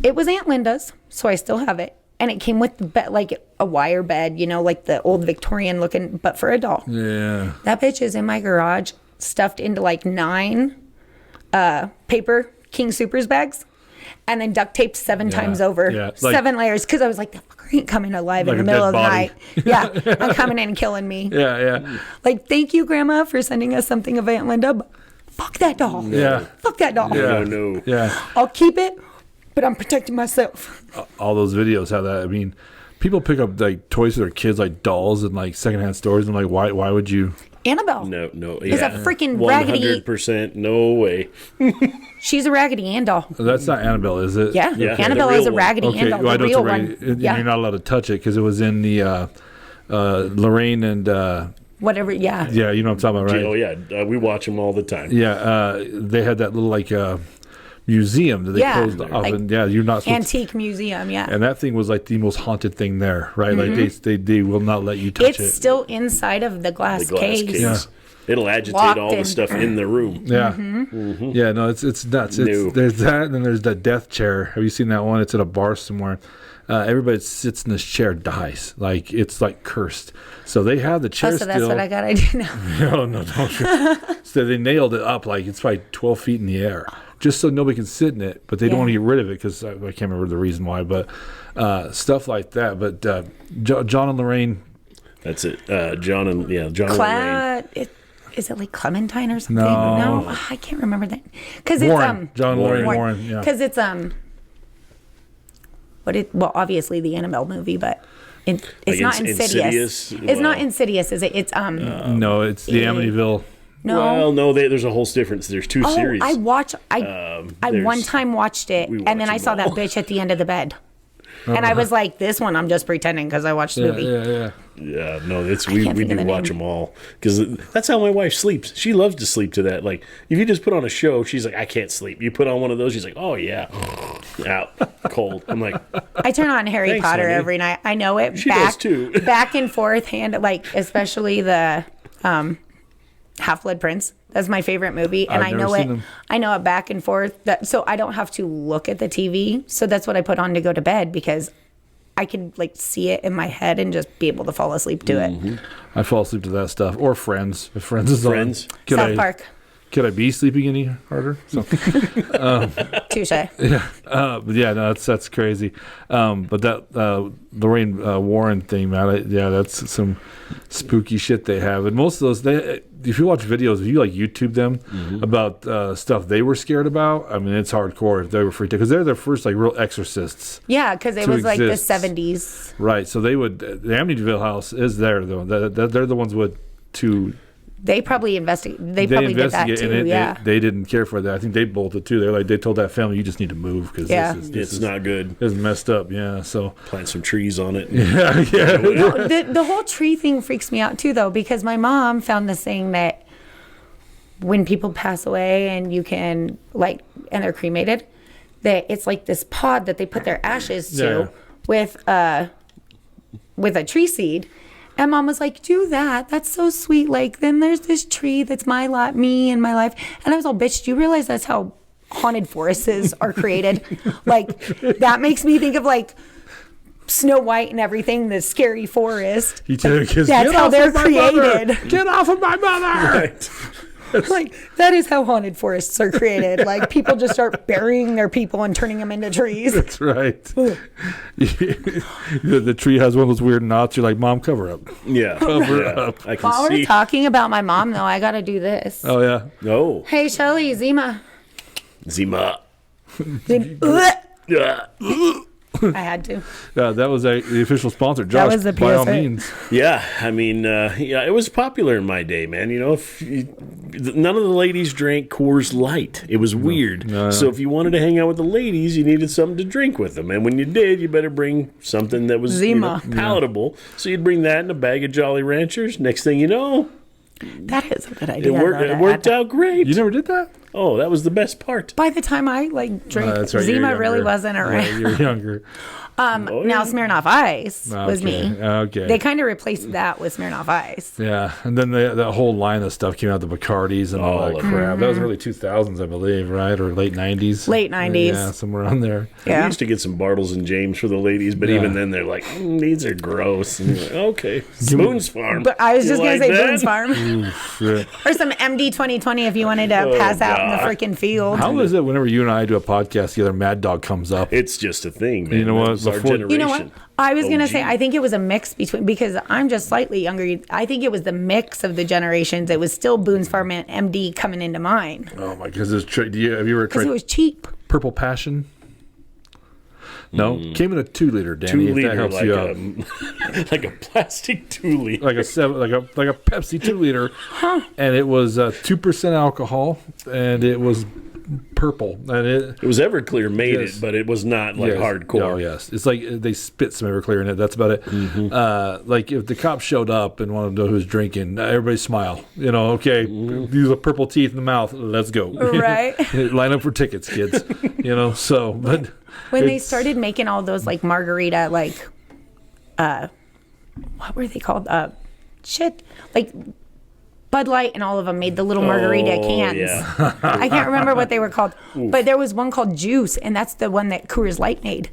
It was Aunt Linda's, so I still have it. And it came with the bed, like a wire bed, you know, like the old Victorian looking, but for a doll. Yeah. That bitch is in my garage, stuffed into like 9 paper King Supers bags, and then duct taped 7 times over. Yeah. Like, 7 layers, because I was like, the fucker ain't coming alive like in the middle of the body. night. Yeah, I'm coming in and killing me. Yeah. Like, thank you, Grandma, for sending us something of Aunt Linda. But fuck that doll. Yeah. Fuck that doll. Yeah. No. Yeah. I'll keep it, but I'm protecting myself. All those videos have that. I mean, people pick up like toys for their kids, like dolls and like secondhand stores. I'm like, why would you? Annabelle. No. Is a freaking raggedy. 100% no way. She's a Raggedy Ann doll. That's not Annabelle, is it? Yeah. Yeah, Annabelle the is a real Raggedy Okay, Ann doll. well, I The know it's real a raggedy, one. and Yeah. you're not allowed to touch it because it was in the Lorraine and Whatever. Yeah. yeah, you know what I'm talking about, right? Oh, yeah. We watch them all the time. Yeah, they had that little like museum that they Yeah, closed off, like and yeah, you're not supposed Antique museum. Yeah. and that thing was like the most haunted thing there, right? Like they will not let you touch It's it. still inside of the glass, The glass case. case. Yeah. It'll agitate Locked all the in. stuff in the room. Yeah, Mm-hmm. yeah, no, it's nuts. No. There's that, and then there's the death chair. Have you seen that one? It's at a bar somewhere. Everybody that sits in this chair dies. Like it's like cursed. So they have the chair Oh, so still. that's what I got to do now. No, don't. So they nailed it up like it's probably 12 feet in the air, just so nobody can sit in it. But they don't want to get rid of it because I can't remember the reason why. But stuff like that. But John and Lorraine. That's it. John and Lorraine. Is it like Clementine or something? No. I can't remember that. Because Warren. it's John and Lorraine Warren. Yeah. Because it's well, obviously the Annabelle movie, but it's Like not Insidious? It's not Insidious, is it? It's No, it's the Amityville. no. Well, no, there's a whole difference. There's 2 Oh, series. I there's- one time watched it, we and then watch I saw them that bitch at the end of the bed. And I was like, this one I'm just pretending because I watched the movie. Yeah. Yeah, no, we can't think do of the watch name. them all because that's how my wife sleeps. She loves to sleep to that. Like if you just put on a show, she's like, I can't sleep. You put on one of those, she's like, oh yeah, out cold. I'm like, I turn on Harry Thanks, Potter honey. every night. I know it She does too. back and forth, like especially the Half-Blood Prince. That's my favorite movie, and I've I never know seen it. them. I know it back and forth. So I don't have to look at the TV. So that's what I put on to go to bed because I can like see it in my head and just be able to fall asleep to it. I fall asleep to that stuff. Or Friends. If Friends is Friends. on. Could South Park. Could I be sleeping any harder? So, Touche. but yeah, no, that's crazy. But that Lorraine Warren thing, man, that's some spooky shit they have. And most of those, if you watch videos, if you like YouTube them about stuff they were scared about, I mean, it's hardcore if they were freaked out because they're their first like real exorcists. Yeah, because it To was like the exist. 70s. Right. So they would, the Amityville house is there though. They're the ones to. They probably investigate. They probably did that too. And they didn't care for that. I think they bolted too. They told that family, you just need to move because this it's is not good. It's messed up. Yeah. So Plant some trees on it. yeah. No, the whole tree thing freaks me out too, though, because my mom found this thing that when people pass away and you can and they're cremated, that it's like this pod that they put their ashes to with a tree seed. And Mom was like, do that. That's so sweet. Like, then there's this tree that's me and my life. And I was all, bitch, do you realize that's how haunted forests are created? Like, that makes me think of, like, Snow White and everything, the scary forest. He took his, That's "Get how off they're of my mother! created. Get off of my mother!" Right. Like, that is how haunted forests are created. Like, people just start burying their people and turning them into trees. That's right. The tree has one of those weird knots. You're like, Mom, cover up. Yeah. Cover up. I can While see. we're talking about my mom, though, I got to do this. Oh, yeah. No. Hey, Shelly, Zima. Zima. I had to. That was the official sponsor. Josh, was the by all PSA. means. Yeah, I mean, it was popular in my day, man. You know, none of the ladies drank Coors Light. It was weird. No. So if you wanted to hang out with the ladies, you needed something to drink with them. And when you did, you better bring something that was Zima. palatable. So you'd bring that and a bag of Jolly Ranchers. Next thing you know, That is a good idea. it worked out great. You never did that? Oh, that was the best part. By the time I drank, That's right, you're Zima really younger. wasn't around. Yeah, you're younger. Now Smirnoff Ice was me. Okay. They kind of replaced that with Smirnoff Ice. Yeah, and then the whole line of stuff came out, the Bacardis and all All that of it. crap. That was early 2000s, I believe, right? Or late 90s? Late 90s. Yeah, somewhere on there. We Yeah. used to get some Bartles and James for the ladies, but Yeah. even then they're like, these are gross. And you're like, okay, Spoon's Farm. But I was You just going like to say that? Boone's Farm. Yeah. Or some MD 2020 if you wanted to pass out in the God. freaking field. How is it whenever you and I do a podcast together, Mad Dog comes up? It's just a thing, man. You know what, That's our before- generation. You know what? I was going to OG. say, I think it was a mix between, because I'm just slightly younger. I think it was the mix of the generations. It was still Boone's Farm and MD coming into mine. Oh my goodness! Have you ever Because tried it was cheap. Purple Passion? No, came in a 2-liter, Danny. 2 If that liter, helps like you out. like a plastic 2 liter. Like a Pepsi 2-liter, and it was 2% alcohol, and it was purple, and it. It was Everclear made Yes. it, but it was not like Yes. hardcore. Oh yes, it's like they spit some Everclear in it. That's about it. Like if the cop showed up and wanted to know who was drinking, everybody smile. You know, okay, these are purple teeth in the mouth. Let's go. Right. Line up for tickets, kids. You know, so but When they it's- started making all those like margarita, like, what were they called? Like Bud Light and all of them made the little margarita cans. Yeah. I can't remember what they were called, but there was one called Juice, and that's the one that Coors Light made.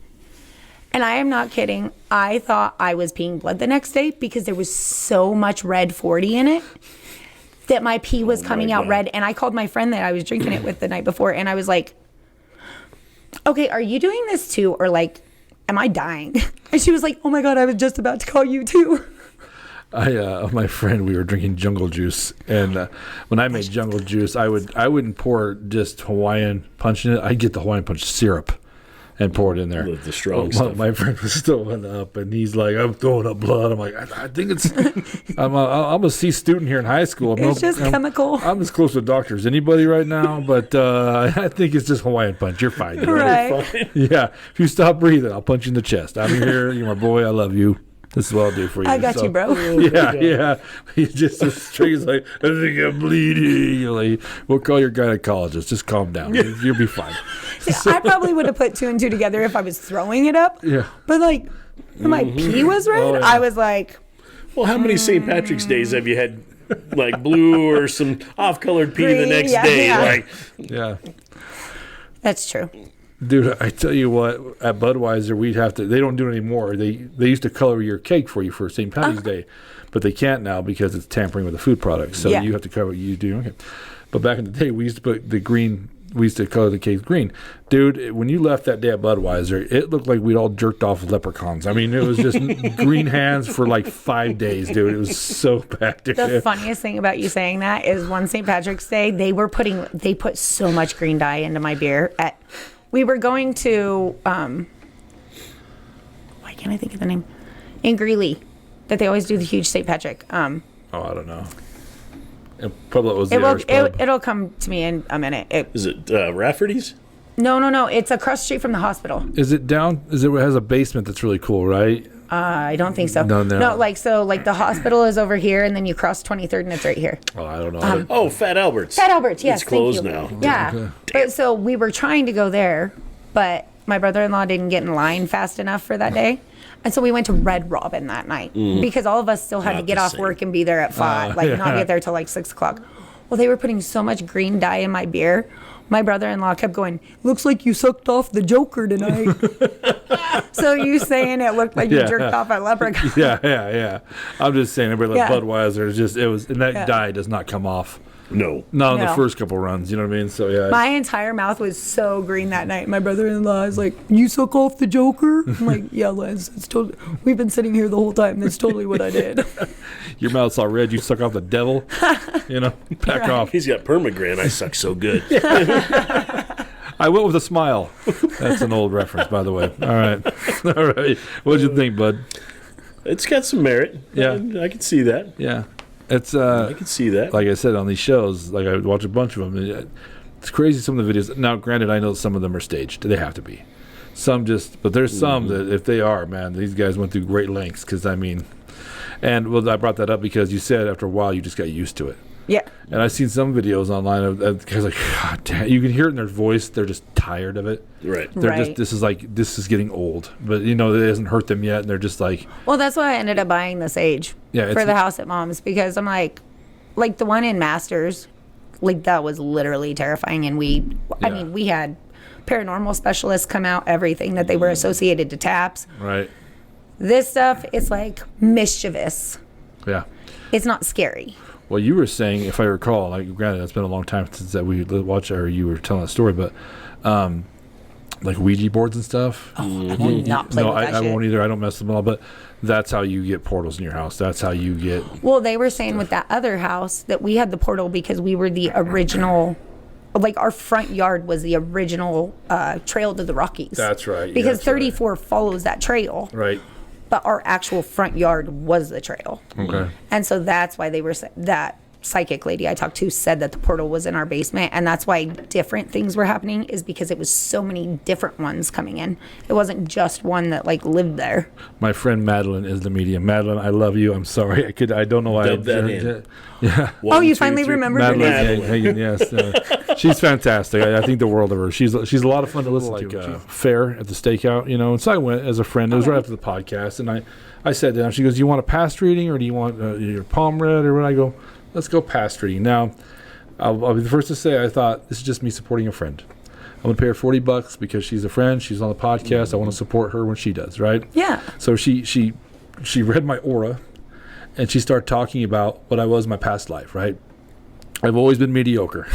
And I am not kidding. I thought I was peeing blood the next day because there was so much red 40 in it that my pee was coming out God. red. And I called my friend that I was drinking it with the night before, and I was like, okay, are you doing this too? Or like, am I dying? And she was like, oh my God, I was just about to call you too. My friend, we were drinking Jungle Juice, and when I made Jungle Juice, I wouldn't pour just Hawaiian Punch in it. I'd get the Hawaiian Punch syrup and pour it in there. The strong my, stuff. my friend was throwing up, and he's like, "I'm throwing up blood." I'm like, "I think it's." I'm a C student here in high school. It's just chemical. I'm as close to a doctor as anybody right now, but I think it's just Hawaiian Punch. You're fine. You know? Right. Yeah. If you stop breathing, I'll punch you in the chest. I'm here. You're my boy. I love you. This is what I'll do for you. I got So- you, bro. Yeah. He's just so straight. He's like, I think I'm bleeding. You're like, we'll call your gynecologist. Just calm down. You'll be fine. See, I probably would have put 2 and 2 together if I was throwing it up. Yeah. But like, when my pee was red, Oh, yeah. I was like, Well, how many St. Patrick's Days have you had, like blue or some off-colored pee the Green, next yeah, day? yeah. Like, Yeah. that's true. Dude, I tell you what, at Budweiser, we'd have to, they don't do it anymore. They used to color your cake for you for St. Patty's Day, but they can't now because it's tampering with the food products. So Yeah. you have to cover what you do. Okay. But back in the day, we used to put the green, we used to color the cake green. Dude, when you left that day at Budweiser, it looked like we'd all jerked off leprechauns. I mean, it was just green hands for like 5 days, dude. It was so bad, dude. The funniest thing about you saying that is one St. Patrick's Day, they put so much green dye into my beer. We were going to, why can't I think of the name? In Greeley, that they always do the huge St. Patrick. Oh, I don't know. Probably was the Irish pub. It'll come to me in a minute. is it Rafferty's? No. It's across the street from the hospital. Is it down? It has a basement that's really cool, right? I don't think so. No. No, like the hospital is over here, and then you cross 23rd, and it's right here. Oh, I don't know. Oh, Fat Albert's. Fat Albert's, yes, It's closed thank you. now. Yeah. Okay. But so we were trying to go there, but my brother-in-law didn't get in line fast enough for that day. And so we went to Red Robin that night because all of us still had Not to get the off same. work and be there at 5, not get there till like 6 o'clock. Well, they were putting so much green dye in my beer. My brother-in-law kept going, looks like you sucked off the Joker tonight. So you saying it looked like you Yeah. jerked off at Leprechaun. Yeah. I'm just saying, everybody like Yeah. Budweiser is just, and that Yeah. dye does not come off. No. Not on the No. first couple runs. You know what I mean? So yeah. My entire mouth was so green that night. My brother-in-law is like, "You suck off the Joker?" I'm like, "Yeah, Liz, it's totally. We've been sitting here the whole time. That's totally what I did." Your mouth's all red. You suck off the devil. You know, back off. He's got permagran. I suck so good. I went with a smile. That's an old reference, by the way. All right. All right. What'd you think, bud? It's got some merit. Yeah. I can see that. Yeah. It's I can see that. like I said on these shows, like I watch a bunch of them. It's crazy some of the videos. Now, granted, I know some of them are staged. They have to be. Some just, but there's some that if they are, man, these guys went through great lengths. Because I mean, and well, I brought that up because you said after a while you just got used to it. Yeah. And I've seen some videos online of guys like, God damn, you can hear it in their voice. They're just tired of it. Right. They're Right. just, this is getting old. But, you know, it hasn't hurt them yet. And they're just like, Well, that's why I ended up buying the Sage Yeah, for it's- the house at Mom's, because I'm like the one in Masters, like that was literally terrifying. And I Yeah. mean, we had paranormal specialists come out, everything that they were associated to taps. right. This stuff is like mischievous. Yeah. It's not scary. Well, you were saying, if I recall, like, granted, it's been a long time since that we watched or you were telling a story, but like Ouija boards and stuff. I will not play No, with that I shit. won't either. I don't mess with them all, but that's how you get portals in your house. That's how you get. Well, they were saying with that other house that we had the portal because we were the original, like our front yard was the original trail to the Rockies. That's right. Because That's right. 34 follows that trail, Right. but our actual front yard was the trail. Okay. And so that's why they were that psychic lady I talked to said that the portal was in our basement, and that's why different things were happening, is because it was so many different ones coming in. It wasn't just one that like lived there. My friend Madeline is the medium. Madeline, I love you. I'm sorry. I don't know why. Dub that in. Yeah. One, you two, finally three. remembered her Madeline name. Hagen, yes. She's fantastic. I think the world of her. She's a lot of fun to listen to. Fair at the stakeout, you know. And so I went as a friend. It was right after the podcast, and I sat down. She goes, "You want a past reading or do you want your palm read?" Or when I go, "Let's go past reading." Now, I'll be the first to say I thought this is just me supporting a friend. I'm gonna pay her $40 because she's a friend. She's on the podcast. I want to support her when she does. Right. Yeah. So she read my aura, and she started talking about what I was in my past life. Right. I've always been mediocre.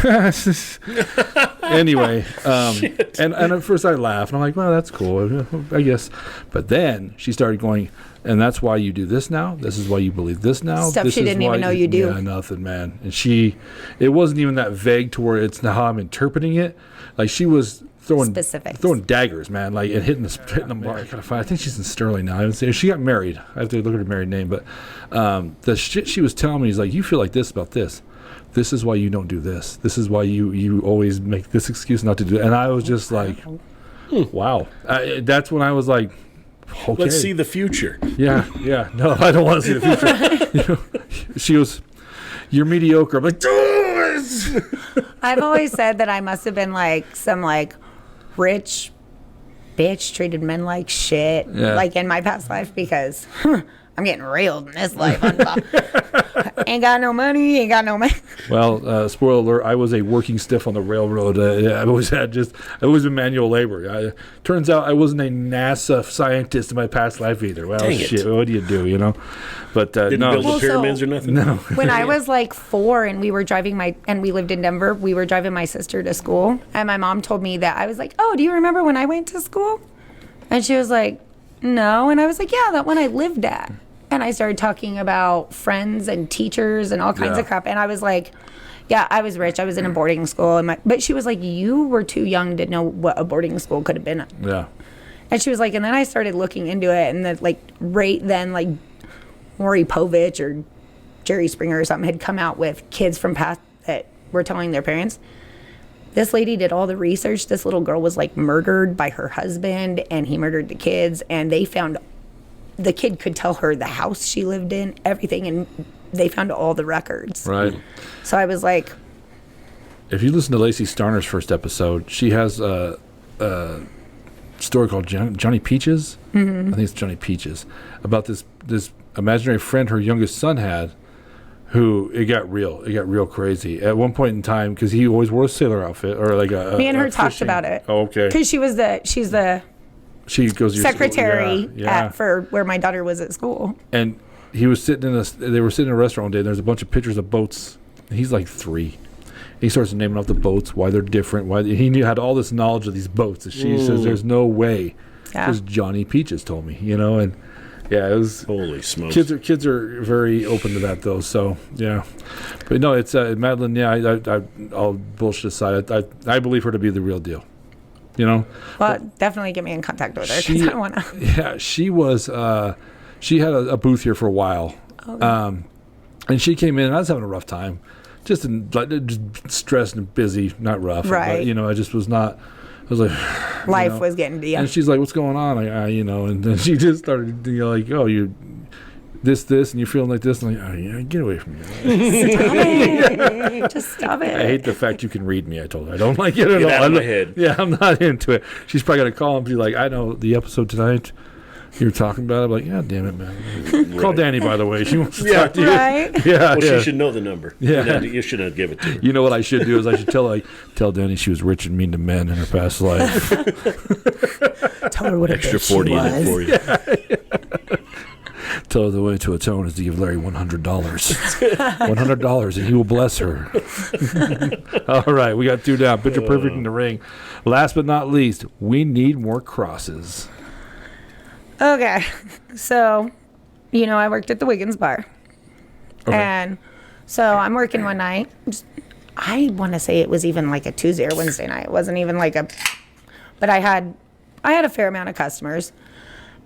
Anyway, and at first I laughed, and I'm like, well, that's cool, I guess. But then she started going, and that's why you do this now? This is why you believe this now? Stuff This she is didn't why even know you do. Yeah, nothing, man. And it wasn't even that vague to where it's how I'm interpreting it. Like, she was throwing daggers, man, like, and hitting the mark. I gotta find. I think she's in Sterling now. I haven't seen her. She got married. I have to look at her married name, but the shit she was telling me is like, you feel like this about this. This is why you don't do this. This is why you always make this excuse not to do it. And I was just like, wow. That's when I was like, okay. Let's see the future. Yeah. No, I don't want to see the future. You know, she goes, you're mediocre. I'm like, I've always said that I must have been like some like rich bitch treated men like shit, like in my past life, because I'm getting railed in this life. Ain't got no money, ain't got no money. Well, spoiler alert, I was a working stiff on the railroad. I've always been manual labor. Turns out I wasn't a NASA scientist in my past life either. Well, Dang shit, it. what do you do, you know? But Didn't no. build the pyramids or nothing? No. When I was like 4 and we were driving and we lived in Denver, we were driving my sister to school, and my mom told me that I was like, oh, do you remember when I went to school? And she was like, no. And I was like, yeah, that one I lived at. And I started talking about friends and teachers and all kinds of crap. And I was like, yeah, I was rich. I was in a boarding school. But she was like, you were too young to know what a boarding school could have been. Yeah. And she was like, and then I started looking into it. And then, like, right then, like, Maury Povich or Jerry Springer or something had come out with kids from past that were telling their parents. This lady did all the research. This little girl was, like, murdered by her husband, and he murdered the kids. And they found the kid could tell her the house she lived in, everything, and they found all the records. Right. So I was like, if you listen to Lacey Starner's first episode, she has a story called Johnny Peaches. Mm-hmm. I think it's Johnny Peaches, about this imaginary friend her youngest son had, who it got real crazy at one point in time, because he always wore a sailor outfit or like a. me and her talked fishing. about it. Oh, okay. Because she's the She goes to your secretary yeah. for where my daughter was at school. And he was sitting they were sitting in a restaurant one day, and there's a bunch of pictures of boats. And he's like 3. He starts naming off the boats, why they're different, why he had all this knowledge of these boats. And she says, "There's no way." Because Johnny Peaches told me, and yeah, it was. Holy smokes! Kids are very open to that though. So yeah, but no, it's Madeline. Yeah, I'll bullshit aside. I believe her to be the real deal. Well, definitely get me in contact with her because I want to. Yeah, she was. She had a booth here for a while. Okay. And she came in. I was having a rough time, just stressed and busy, not rough. Right. But, I just was not. I was like, life was getting to you. And she's like, "What's going on?" And then she just started, like, "Oh, you this, and you're feeling like this." And I'm like, "Oh, yeah, get away from me." Stop it. Just stop it. I hate the fact you can read me. I told her I don't like it at all. Get out of my head. Yeah, I'm not into it. She's probably gonna call and be like, "I know the episode tonight you were talking about it." I'm like, "Yeah, damn it, man." Call Dani, by the way. She wants to talk to you. Right? Yeah. Well, she should know the number. Yeah. You should not give it to her. You know what I should do is I should tell Dani she was rich and mean to men in her past life. Tell her what extra 40 in it for you. Tell her the way to atone is to give Larry $100. $100 and he will bless her. All right, we got 2 down. Picture perfect in the ring. Last but not least, we need more crosses. Okay, so, I worked at the Wiggins bar. Okay. And so I'm working one night. I want to say it was even like a Tuesday or Wednesday night. It wasn't even like but I had a fair amount of customers.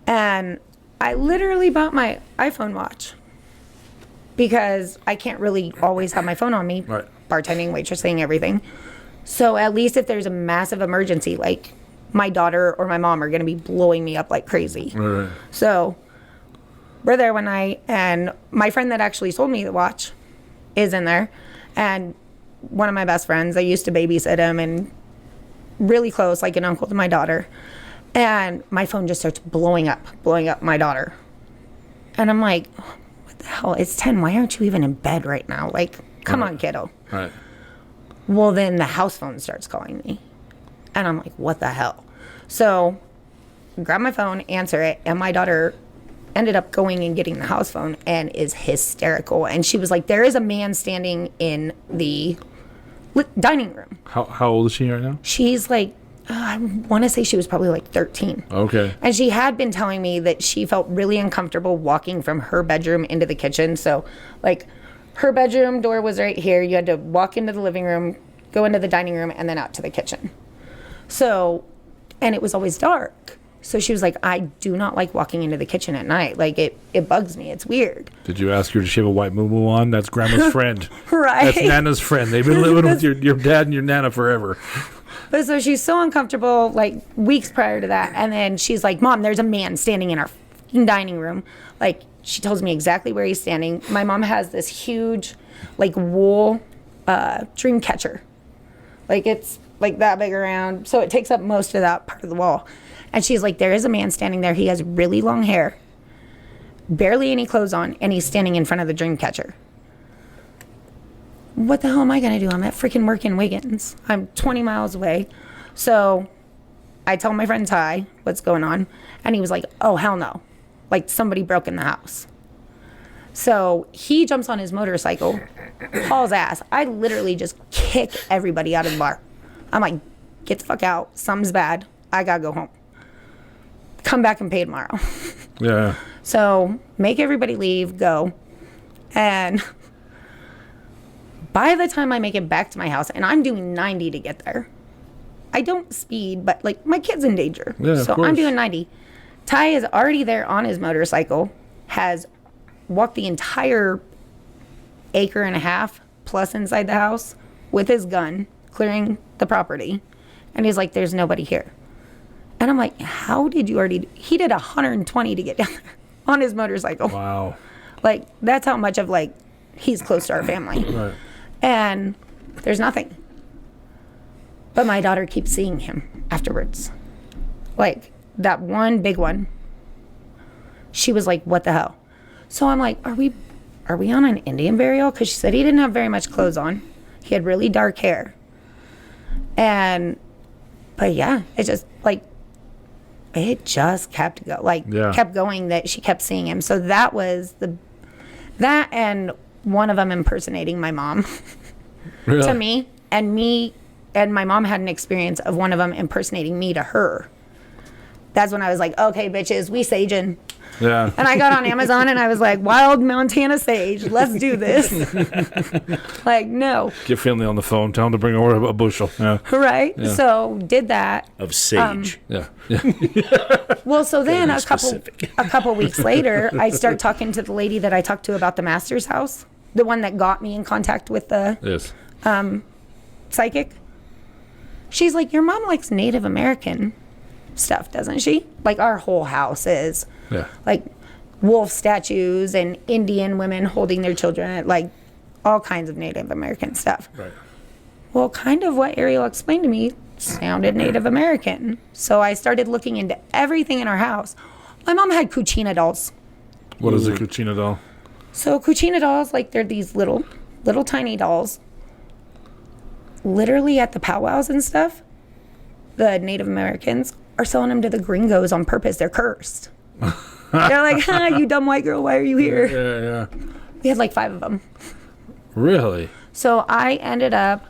And I literally bought my iPhone watch because I can't really always have my phone on me. Right. Bartending, waitressing, everything. So at least if there's a massive emergency, like my daughter or my mom are going to be blowing me up like crazy. Right. So we're there one night, and my friend that actually sold me the watch is in there. And one of my best friends, I used to babysit him and really close, like an uncle to my daughter. And my phone just starts blowing up my daughter. And I'm like, what the hell? It's 10. Why aren't you even in bed right now? Like, come on, kiddo. Right. Well, then the house phone starts calling me. And I'm like, what the hell? So grab my phone, answer it, and my daughter ended up going and getting the house phone and is hysterical. And she was like, there is a man standing in the dining room. How old is she right now? She's like, I want to say she was probably like 13. Okay. And she had been telling me that she felt really uncomfortable walking from her bedroom into the kitchen. So, like, her bedroom door was right here. You had to walk into the living room, go into the dining room, and then out to the kitchen. So, and it was always dark. So she was like, I do not like walking into the kitchen at night. Like, it bugs me. It's weird. Did you ask her, does she have a white moo-moo on? That's Grandma's friend. Right. That's Nana's friend. They've been living with your dad and your Nana forever. But so she's so uncomfortable, like, weeks prior to that. And then she's like, Mom, there's a man standing in our fucking dining room. Like, she tells me exactly where he's standing. My mom has this huge, like, wool dream catcher. Like, it's like that big around. So it takes up most of that part of the wall. And she's like, there is a man standing there. He has really long hair, barely any clothes on, and he's standing in front of the dream catcher. What the hell am I going to do? I'm at freaking work in Wiggins. I'm 20 miles away. So I tell my friend Ty what's going on. And he was like, oh, hell no. Like, somebody broke in the house. So he jumps on his motorcycle, hauls ass. I literally just kick everybody out of the bar. I'm like, get the fuck out. Something's bad. I got to go home. Come back and pay tomorrow. Yeah. So make everybody leave, go. And by the time I make it back to my house, and I'm doing 90 to get there. I don't speed, but, like, my kid's in danger. Yeah, so I'm doing 90. Ty is already there on his motorcycle, has walked the entire acre and a half plus inside the house with his gun, clearing the property. And he's like, there's nobody here. And I'm like, how did you already... He did 120 to get down there on his motorcycle. Wow. Like, that's how much of, like, he's close to our family. Right. And there's nothing. But my daughter keeps seeing him afterwards. Like, that one big one. She was like, what the hell? So I'm like, are we on an Indian burial? Because she said he didn't have very much clothes on. He had really dark hair. But yeah, it just, like, it just kept kept going that she kept seeing him. So that was that and one of them impersonating my mom Really? to me. And my mom had an experience of one of them impersonating me to her. That's when I was like, okay, bitches, we saging. Yeah. And I got on Amazon and I was like, wild Montana sage, let's do this. Like, no. Get Finley on the phone. Tell him to bring over a bushel. Yeah. Right? Yeah. So did that. Of sage. Yeah. Well, so then a specific. couple weeks later, I start talking to the lady that I talked to about the master's house, the one that got me in contact with the Yes. psychic. She's like, your mom likes Native American stuff, doesn't she? Like, our whole house is Yeah. like wolf statues and Indian women holding their children, like all kinds of Native American stuff. Right. Well, kind of what Ariel explained to me sounded Native American. So I started looking into everything in our house. My mom had Cucina dolls. What is a Cucina doll? So Cucina dolls, like, they're these little tiny dolls. Literally at the powwows and stuff, the Native Americans are selling them to the gringos on purpose. They're cursed. They're like, you dumb white girl, why are you here? Yeah. We had like 5 of them. Really? So I ended up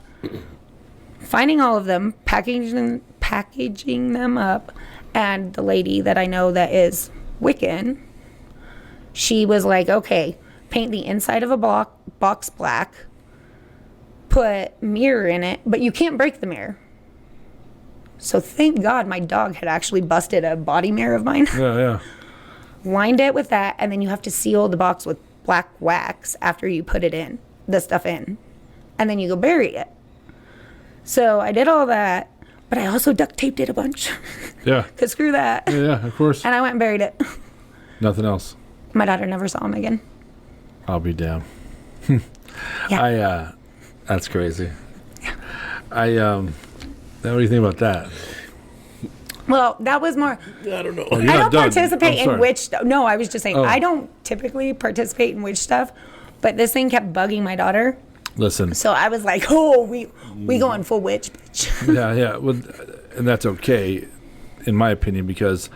finding all of them, packaging them up, and the lady that I know that is Wiccan, she was like, okay, paint the inside of a box black, put mirror in it, but you can't break the mirror. So thank God my dog had actually busted a body mirror of mine. Yeah. Lined it with that, and then you have to seal the box with black wax after you put the stuff in. And then you go bury it. So I did all that, but I also duct taped it a bunch. Yeah. Because screw that. Yeah, of course. And I went and buried it. Nothing else. My daughter never saw him again. I'll be damned. Yeah. That's crazy. What do you think about that? Well, that was more. I don't know. Oh, I don't participate in witch. witch. No, I was just saying, Oh. I don't typically participate in witch stuff, but this thing kept bugging my daughter. Listen. So I was like, oh, we going full witch, bitch. Yeah. Well, and that's okay, in my opinion, because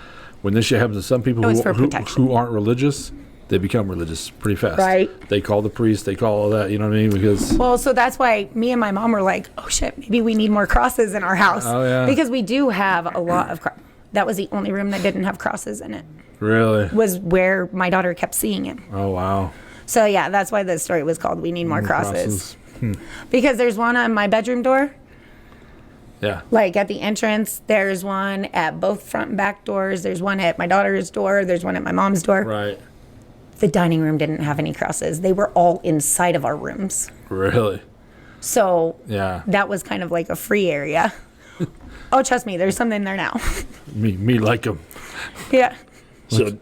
when this shit happens to some people It was for who protection. aren't religious, they become religious pretty fast. Right. They call the priest. They call all that. You know what I mean? Because Well, so that's why me and my mom were like, oh shit, maybe we need more crosses in our house. Oh, yeah. Because we do have a lot of crosses. That was the only room that didn't have crosses in it, really. was where my daughter kept seeing him. Oh wow. So yeah, that's why the story was called We Need More Crosses. Because there's one on my bedroom door, Yeah. like at the entrance. There's one at both front and back doors. There's one at my daughter's door. There's one at my mom's door. Right. The dining room didn't have any crosses. They were all inside of our rooms. Really. So Yeah. that was kind of like a free area. Oh, trust me, there's something there now. Me like them. Yeah. So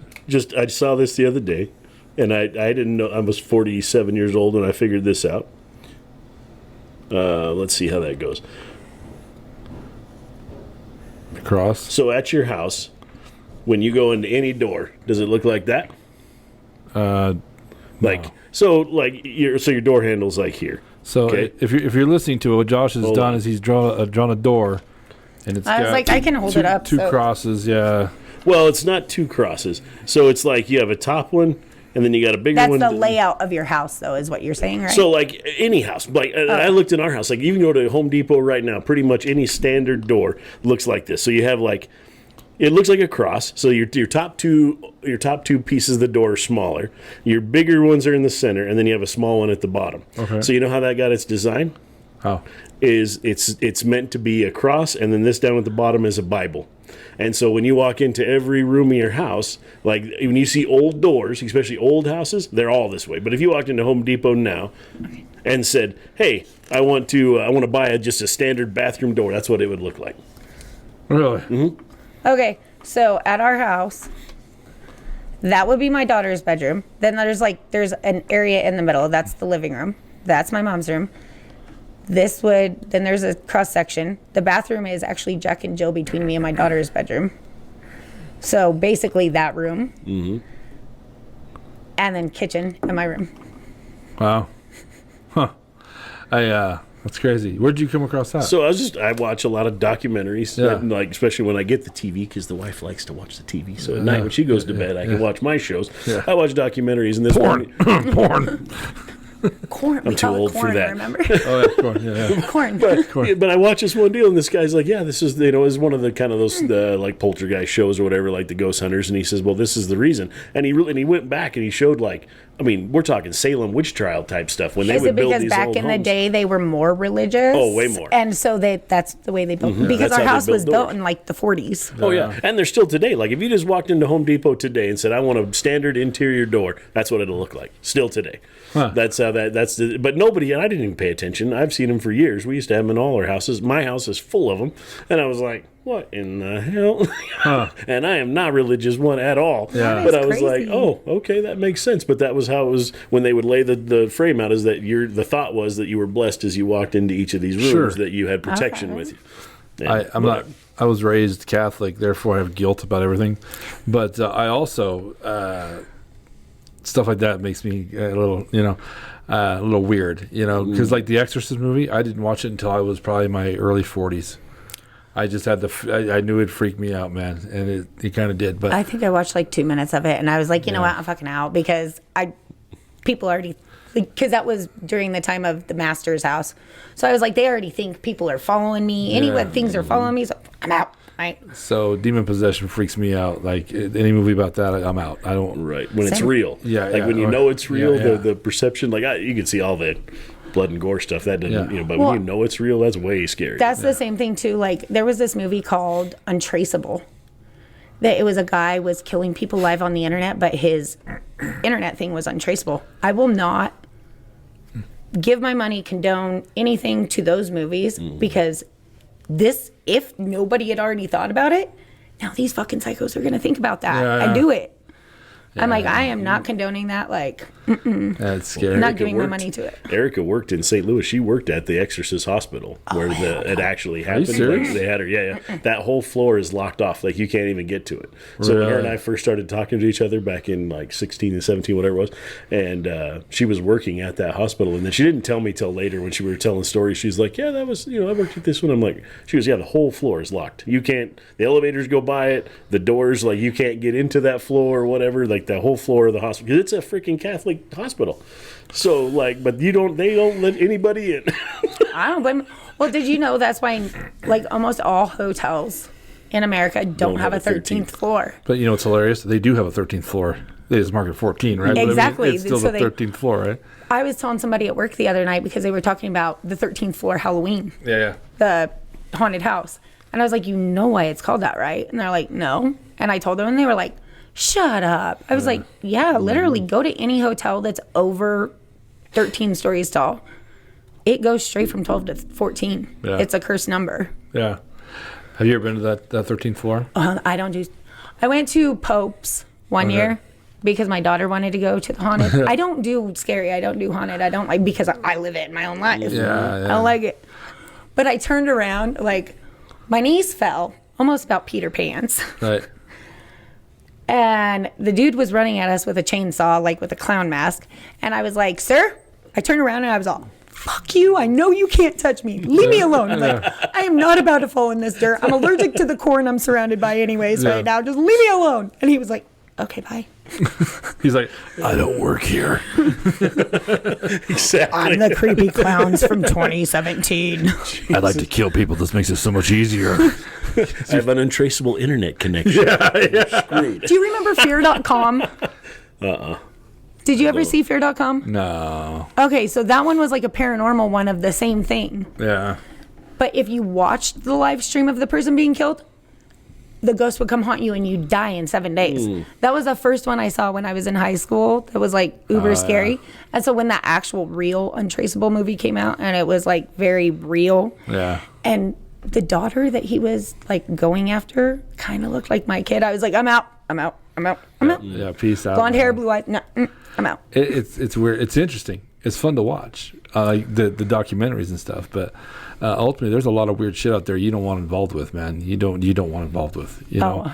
I saw this the other day, and I didn't know. I was 47 years old, and I figured this out. Let's see how that goes. Cross. So at your house, when you go into any door, does it look like that? Like No. so, like your door handle's like here. So Okay. if you're listening to it, what Josh has Hold done on. is he's drawn a door, and it's I was got like, I can hold it up, two so- crosses. Yeah. Well, it's not 2 crosses. So it's like you have a top one, and then you got a bigger That's one. the layout of your house, though, is what you're saying, right? So like any house, like I looked in our house, like you can go to Home Depot right now. Pretty much any standard door looks like this. So you have like, it looks like a cross. So your top two pieces of the door are smaller. Your bigger ones are in the center, and then you have a small one at the bottom. Okay. So you know how that got its design? Oh. Is it's meant to be a cross, and then this down at the bottom is a Bible. And so when you walk into every room in your house, like when you see old doors, especially old houses, they're all this way. But if you walked into Home Depot now and said, "Hey, I want to buy just a standard bathroom door," that's what it would look like. Really? Mm-hmm. Okay, so at our house, that would be my daughter's bedroom. Then there's an area in the middle. That's the living room. That's my mom's room. Then there's a cross section. The bathroom is actually Jack and Jill between me and my daughter's bedroom. So basically that room. Mm-hmm. And then kitchen and my room. Wow. Huh. That's crazy. Where'd you come across that? So I watch a lot of documentaries, Yeah. and, like especially when I get the TV, because the wife likes to watch the TV. So at night when she goes to bed, I can watch my shows. Yeah. I watch documentaries, and this Porn. one, Porn. Corn. I'm too old for that. Remember? Oh, yeah, corn. Yeah. Corn. But I watched this one deal, and this guy's like, yeah, this is, is one of the kind of those like poltergeist shows or whatever, like the Ghost Hunters, and he says, well, this is the reason. And he went back and he showed, like, I mean, we're talking Salem witch trial type stuff when they would build these back old in homes. the day they were more religious? Oh, way more. And so that's the way they built them. Because That's our how they house was built built doors. in like the 40s. Oh yeah, and they're still today. Like if you just walked into Home Depot today and said, "I want a standard interior door," that's what it'll look like. Still today. Huh. That's how that's the. But nobody, and I didn't even pay attention. I've seen them for years. We used to have them in all our houses. My house is full of them, and I was like, "What in the hell?" And I am not religious one at all. Yeah. But That's I was like, crazy. "Oh, okay, that makes sense." But that was how it was when they would lay the frame out. Is that the thought was that you were blessed as you walked into each of these rooms, Sure. that you had protection Okay. with you. And I'm not. I was raised Catholic, therefore I have guilt about everything. But I also stuff like that makes me a little, a little weird, because like the Exorcist movie, I didn't watch it until I was probably in my early 40s. I just had I knew it freaked me out, man, and it kind of did. But I think I watched like 2 minutes of it, and I was like, you know what, I'm fucking out, because people already, because that was during the time of the master's house, so I was like, they already think people are following me. Anyone things are following me, so I'm out. Right. So demon possession freaks me out. Like any movie about that, I'm out. I don't. Right, when it's Same. real. Yeah, like yeah, when you or- know it's real, yeah, yeah. the perception, like you can see all the blood and gore stuff. That doesn't, Yeah. but Well, when you know it's real, that's way scary. That's the same thing too. Like there was this movie called Untraceable. That it was a guy was killing people live on the internet, but his internet thing was untraceable. I will not give my money, condone anything to those movies because if nobody had already thought about it, now these fucking psychos are gonna think about that Yeah. and do it. I'm like, I am not condoning that. Like, That's scary. I'm not Erica giving my worked- money to it. Erica worked in St. Louis. She worked at the Exorcist Hospital where it actually happened. serious? Like, they had her. Yeah. That whole floor is locked off. Like you can't even get to it. So when her and Really? I first started talking to each other back in like 16 and 17, whatever it was, and she was working at that hospital, and then she didn't tell me till later when we were telling stories. She's like, "Yeah, that was I worked at this one." I'm like, she goes, "Yeah, the whole floor is locked. You can't. The elevators go by it. The doors, like you can't get into that floor or whatever. Like the whole floor of the hospital, because it's a freaking Catholic hospital. So like, but they don't let anybody in." I don't blame. Well, did you know that's why like almost all hotels in America don't have a 13th floor? But you know what's hilarious? They do have a 13th floor. They just mark it 14, right? But, I mean, Exactly. it's still So the they- 13th floor, right? I was telling somebody at work the other night because they were talking about the 13th floor Halloween, Yeah. the haunted house. And I was like, you know why it's called that, right? And they're like, no. And I told them, and they were like, shut up. I was like, yeah, literally go to any hotel that's over 13 stories tall. It goes straight from 12 to 14. Yeah. It's a cursed number. Yeah. Have you ever been to that 13th floor? I went to Pope's one year because my daughter wanted to go to the haunted. I don't do scary. I don't do haunted. I don't like, because I live it in my own life. Yeah. I don't like it. But I turned around, like, my niece fell almost about Peter Pan's. Right. And the dude was running at us with a chainsaw, like with a clown mask. And I was like, sir? I turned around and I was all, fuck you. I know you can't touch me. Leave me alone. I'm like, I am not about to fall in this dirt. I'm allergic to the corn I'm surrounded by anyways Yeah. right now. Just leave me alone. And he was like, okay, bye. He's like, I don't work here. Exactly. I'm the creepy clowns from 2017. I like to kill people. This makes it so much easier. I have an untraceable internet connection. Screwed. Do you remember fear.com? Did you ever see fear.com? No. Okay, so that one was like a paranormal one of the same thing. Yeah. But if you watched the live stream of the person being killed, the ghost would come haunt you and you'd die in 7 days. That was the first one I saw when I was in high school. That was like uber scary. And so when that actual real Untraceable movie came out, and it was like very real. Yeah. And the daughter that he was like going after kind of looked like my kid. I was like, I'm out. Yeah. Peace out. Blonde hair, blue eyes. No, I'm out. It's weird. It's interesting. It's fun to watch, like the documentaries and stuff. But ultimately, there's a lot of weird shit out there you don't want involved with, man. You don't want involved with. You know.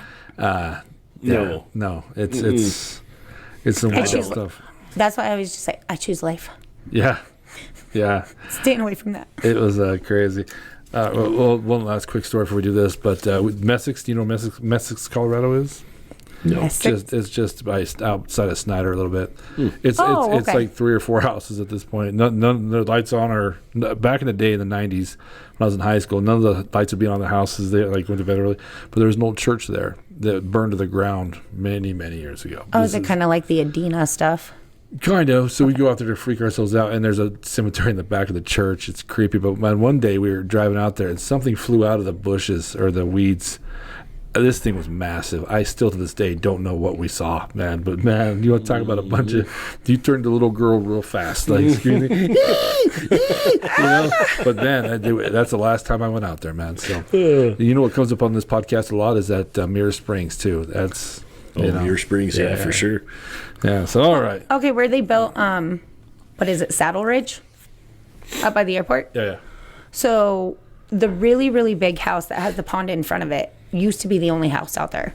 No. It's some weird choose- stuff. That's why I always just say, I choose life. Yeah. Staying away from that. It was crazy. Well, one last quick story before we do this. But Messick's, do you know where Messick's, Colorado is? No. It's just outside of Snyder a little bit. It's like 3 or 4 houses at this point. None of the lights on are back in the day in the 90s when I was in high school. None of the lights would be on the houses. They went to bed early, but there was an old church there that burned to the ground many years ago. Oh, is it kind of like the Adina stuff? Kind of. So we go out there to freak ourselves out, and there's a cemetery in the back of the church. It's creepy. But man, one day we were driving out there, and something flew out of the bushes or the weeds. This thing was massive. I still to this day don't know what we saw, man. But man, you want to talk about a bunch of... You turned a little girl real fast, like screaming. But then that's the last time I went out there, man. So you know what comes up on this podcast a lot is that Mirror Springs too. That's Mirror Springs, yeah, for sure. Yeah. So all right. Okay, where they built what is it, Saddle Ridge, up by the airport? Yeah. So the really big house that has the pond in front of it used to be the only house out there.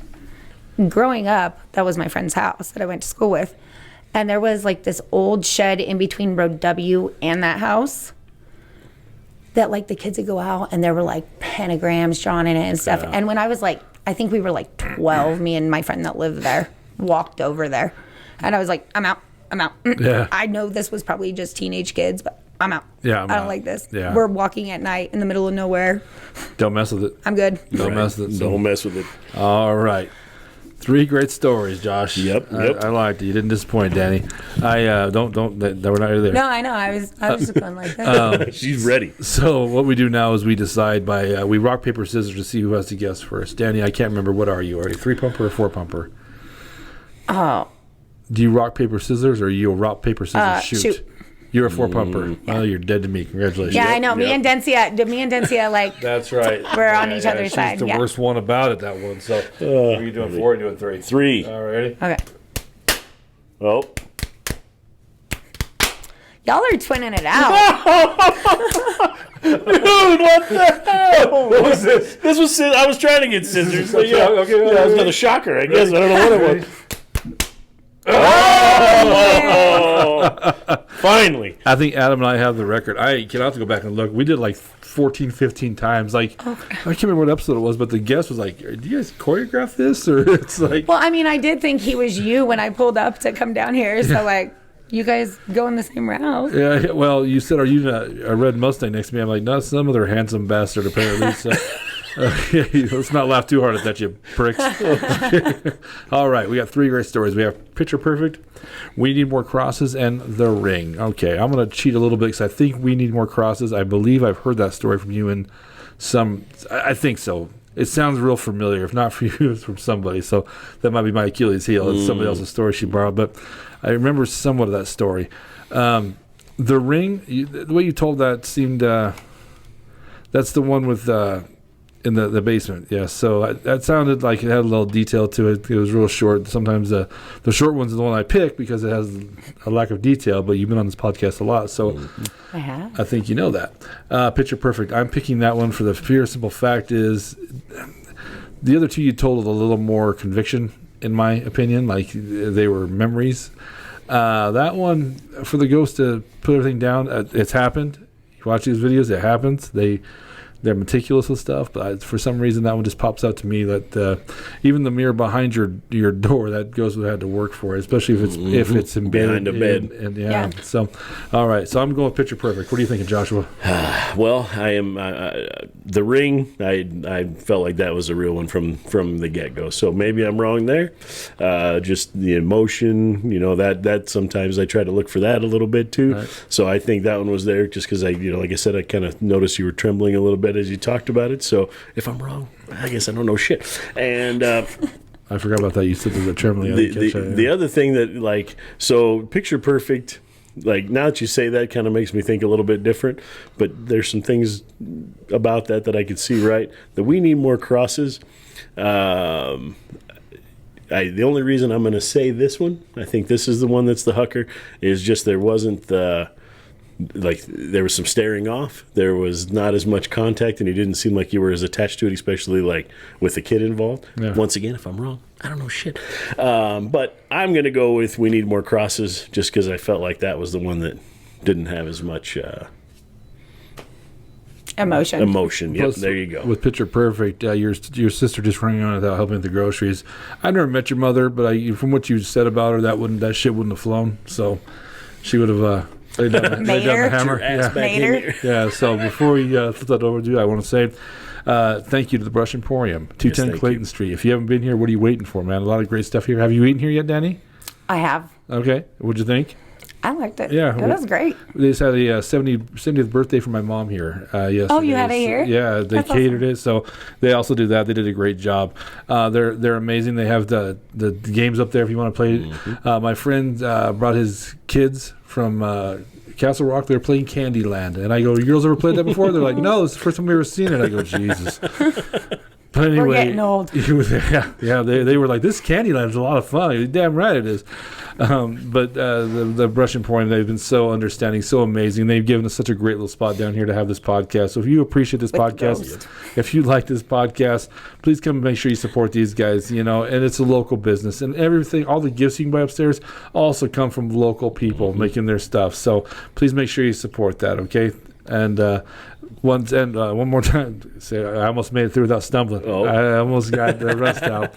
Growing up, that was my friend's house that I went to school with. And there was like this old shed in between Road W and that house that like the kids would go out and there were like pentagrams drawn in it and stuff. And when I was like, I think we were like 12, me and my friend that lived there walked over there. And I was like, I'm out. Yeah. I know this was probably just teenage kids, but I'm out. Yeah, I don't like this. Yeah. We're walking at night in the middle of nowhere. Don't mess with it. I'm good. Don't mess with it. Don't mess with it. All right. 3 great stories, Josh. Yep. I liked it. You didn't disappoint, Danny. I don't. We're not there. No, I know. I was just going like that. She's ready. So what we do now is we decide by we rock paper scissors to see who has to guess first. Danny, I can't remember. What are you? Are you 3-pumper or 4-pumper? Oh. Do you rock paper scissors or you rock paper scissors shoot? You're a 4-pumper. Yeah. Oh, you're dead to me. Congratulations. Yeah, I know. Me and Dencia, like, that's right. We're on each other's she's side. The worst one about it, that one. So, are you doing 4 or doing 3? 3. All right, ready? Okay. Oh. Y'all are twinning it out. Dude, what the hell? What was this? This was I was trying to get scissors. So yeah, that was another shocker, I guess. I don't know what it was. Oh! Finally. I think Adam and I have the record. I'll have to go back and look. We did like 14, 15 times. Like, I can't remember what episode it was, but the guest was like, do you guys choreograph this? Or it's like... Well, I mean, I did think he was you when I pulled up to come down here. So, like, you guys going the same route. Yeah, well, you said, are you a red Mustang next to me? I'm like, no, some other handsome bastard, apparently. So... let's not laugh too hard at that, you pricks. All right, we got 3 great stories. We have Picture Perfect, We Need More Crosses, and The Ring. Okay, I'm going to cheat a little bit because I think We Need More Crosses. I believe I've heard that story from you in some... I think so. It sounds real familiar. If not for you, it's from somebody. So that might be my Achilles heel. It's somebody else's story she borrowed. But I remember somewhat of that story. The Ring, the way you told that seemed... that's the one with... in the basement, yes. So that sounded like it had a little detail to it. It was real short. Sometimes the short one's the one I pick because it has a lack of detail, but you've been on this podcast a lot, so I have. I think you know that. Picture Perfect. I'm picking that one for the pure simple fact is the other 2 you told with a little more conviction, in my opinion, like they were memories. That one, for the ghost to put everything down, it's happened. You watch these videos, it happens. They're meticulous with stuff, but for some reason that one just pops out to me that even the mirror behind your door, that goes would have to work for it, especially if it's embedded behind a bed. And yeah. So, all right. So I'm going with Picture Perfect. What are you thinking, Joshua? Well, I am The Ring. I felt like that was a real one from the get go. So maybe I'm wrong there. Just the emotion, that sometimes I try to look for that a little bit too. Right. So I think that one was there just because like I said, I kind of noticed you were trembling a little bit as you talked about it. So if I'm wrong, I guess I don't know shit. And I forgot about that. You said there's a trembling. The other thing that so Picture Perfect, like now that you say that, kind of makes me think a little bit different. But there's some things about that I could see right. That We Need More Crosses. The only reason I'm going to say this one, I think this is the one that's the Hucker, is just there wasn't there was some staring off. There was not as much contact, and you didn't seem like you were as attached to it, especially like with the kid involved. Yeah. Once again, if I'm wrong, I don't know shit. But I'm going to go with We Need More Crosses just because I felt like that was the one that didn't have as much Emotion. Yep, Plus, there you go. With Picture Perfect, your sister just running around without helping with the groceries. I never met your mother, but from what you said about her, that shit wouldn't have flown. So she would have laid down the hammer. Yeah. So before we flip that over to you, I want to say thank you to the Brush Emporium, 210 Clayton Street. If you haven't been here, what are you waiting for, man? A lot of great stuff here. Have you eaten here yet, Dani? I have. Okay. What'd you think? I liked it. Yeah, it was great. They just had a 70th birthday for my mom here yesterday. Oh, you had it here? Yeah, they catered it, so they also do that. They did a great job. They're amazing. They have the games up there if you want to play. Mm-hmm. My friend brought his kids from Castle Rock. They're playing Candyland, and I go, "You girls ever played that before?" They're like, "No, it's the first time we ever seen it." I go, "Jesus." But anyway, we're getting old. Yeah, they were like, "This Candyland is a lot of fun." You're damn right it is. But the Brush Emporium, they've been so understanding, so amazing. They've given us such a great little spot down here to have this podcast. So if you appreciate this podcast, if you like this podcast, please come and make sure you support these guys. And it's a local business, and everything, all the gifts you can buy upstairs also come from local people making their stuff. So please make sure you support that. Okay, and. One more time, I almost made it through without stumbling. Oh. I almost got the rust out.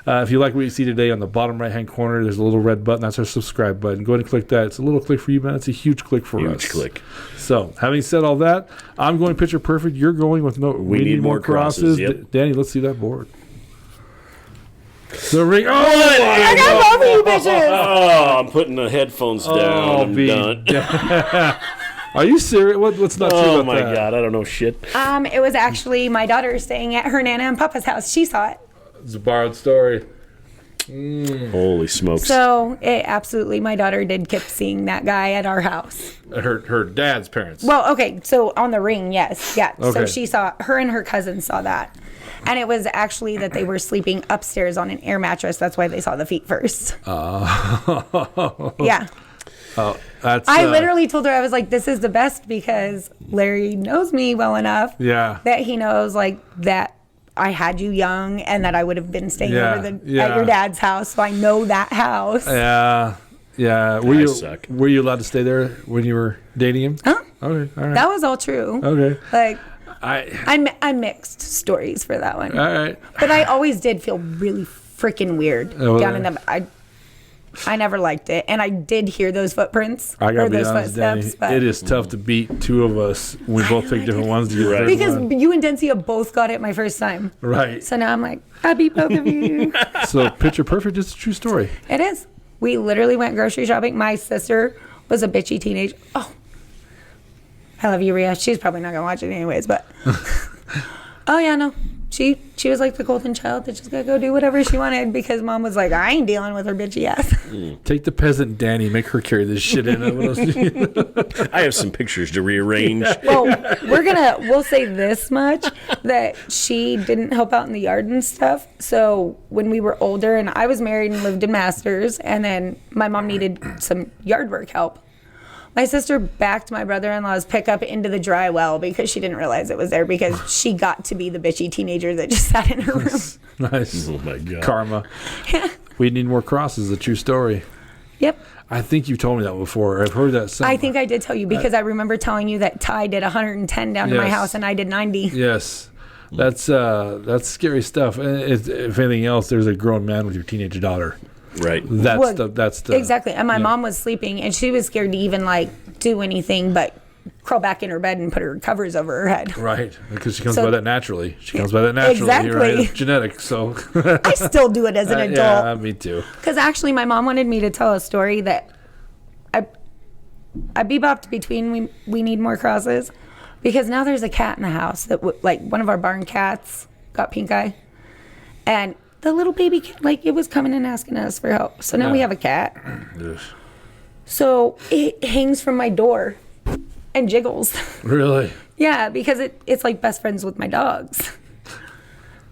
If you like what you see today, on the bottom right-hand corner, there's a little red button. That's our subscribe button. Go ahead and click that. It's a little click for you, man. It's a huge click for us. Huge click. So, having said all that, I'm going Picture Perfect. You're going with We Need More Crosses. Yep. Dani, let's see that board. The ring. Oh, I got both of you bitches. Oh, I'm putting the headphones down. I'm done. Are you serious? What's not true about that? Oh, my God. I don't know shit. It was actually my daughter staying at her Nana and Papa's house. She saw it. It's a borrowed story. Holy smokes. So, my daughter did keep seeing that guy at our house. Her dad's parents. Well, okay. So, on the ring, yes. Yeah. Okay. So, her and her cousin saw that. And it was actually that they were sleeping upstairs on an air mattress. That's why they saw the feet first. Yeah. Oh, I literally told her, I was like, this is the best because Larry knows me well enough that he knows that I had you young and that I would have been staying over at your dad's house. So I know that house. Yeah. Yeah. Were you allowed to stay there when you were dating him? Huh? Okay. All right. That was all true. Okay. I mixed stories for that one. All right. But I always did feel really freaking weird down in the... I never liked it, and I did hear those footprints or those footsteps. But it is tough to beat two of us. We both pick different ones to get right. Because you and Dencia both got it my first time. Right. So now I'm like, I beat both of you. So Picture Perfect is a true story. It is. We literally went grocery shopping. My sister was a bitchy teenager. Oh, I love you, Rhea. She's probably not gonna watch it anyways, but oh yeah, no. She was like the golden child that just got to go do whatever she wanted because mom was like, I ain't dealing with her bitchy ass. Take the peasant Dani, make her carry this shit in. I have some pictures to rearrange. Well, we'll say this much, that she didn't help out in the yard and stuff. So when we were older and I was married and lived in Masters, and then my mom needed some yard work help, my sister backed my brother-in-law's pickup into the dry well because she didn't realize it was there because she got to be the bitchy teenager that just sat in her room. Nice. Oh, my God. Karma. Yeah. We Need More Crosses, a true story. Yep. I think you told me that before. I've heard that somewhere. I think I did tell you because I remember telling you that Ty did 110 down to my house and I did 90. Yes. That's scary stuff. And if anything else, there's a grown man with your teenage daughter. Right. That's the exactly. And my mom was sleeping and she was scared to even do anything but crawl back in her bed and put her covers over her head. Right. Because she comes by that naturally. Exactly. Right? It's genetic. So I still do it as an adult. Yeah, me too. Because actually my mom wanted me to tell a story that I bebopped between we Need More Crosses because now there's a cat in the house that one of our barn cats got pink eye. And the little baby cat, it was coming and asking us for help. So now we have a cat. Yes. So it hangs from my door and jiggles. Really? Yeah, because it's like best friends with my dogs.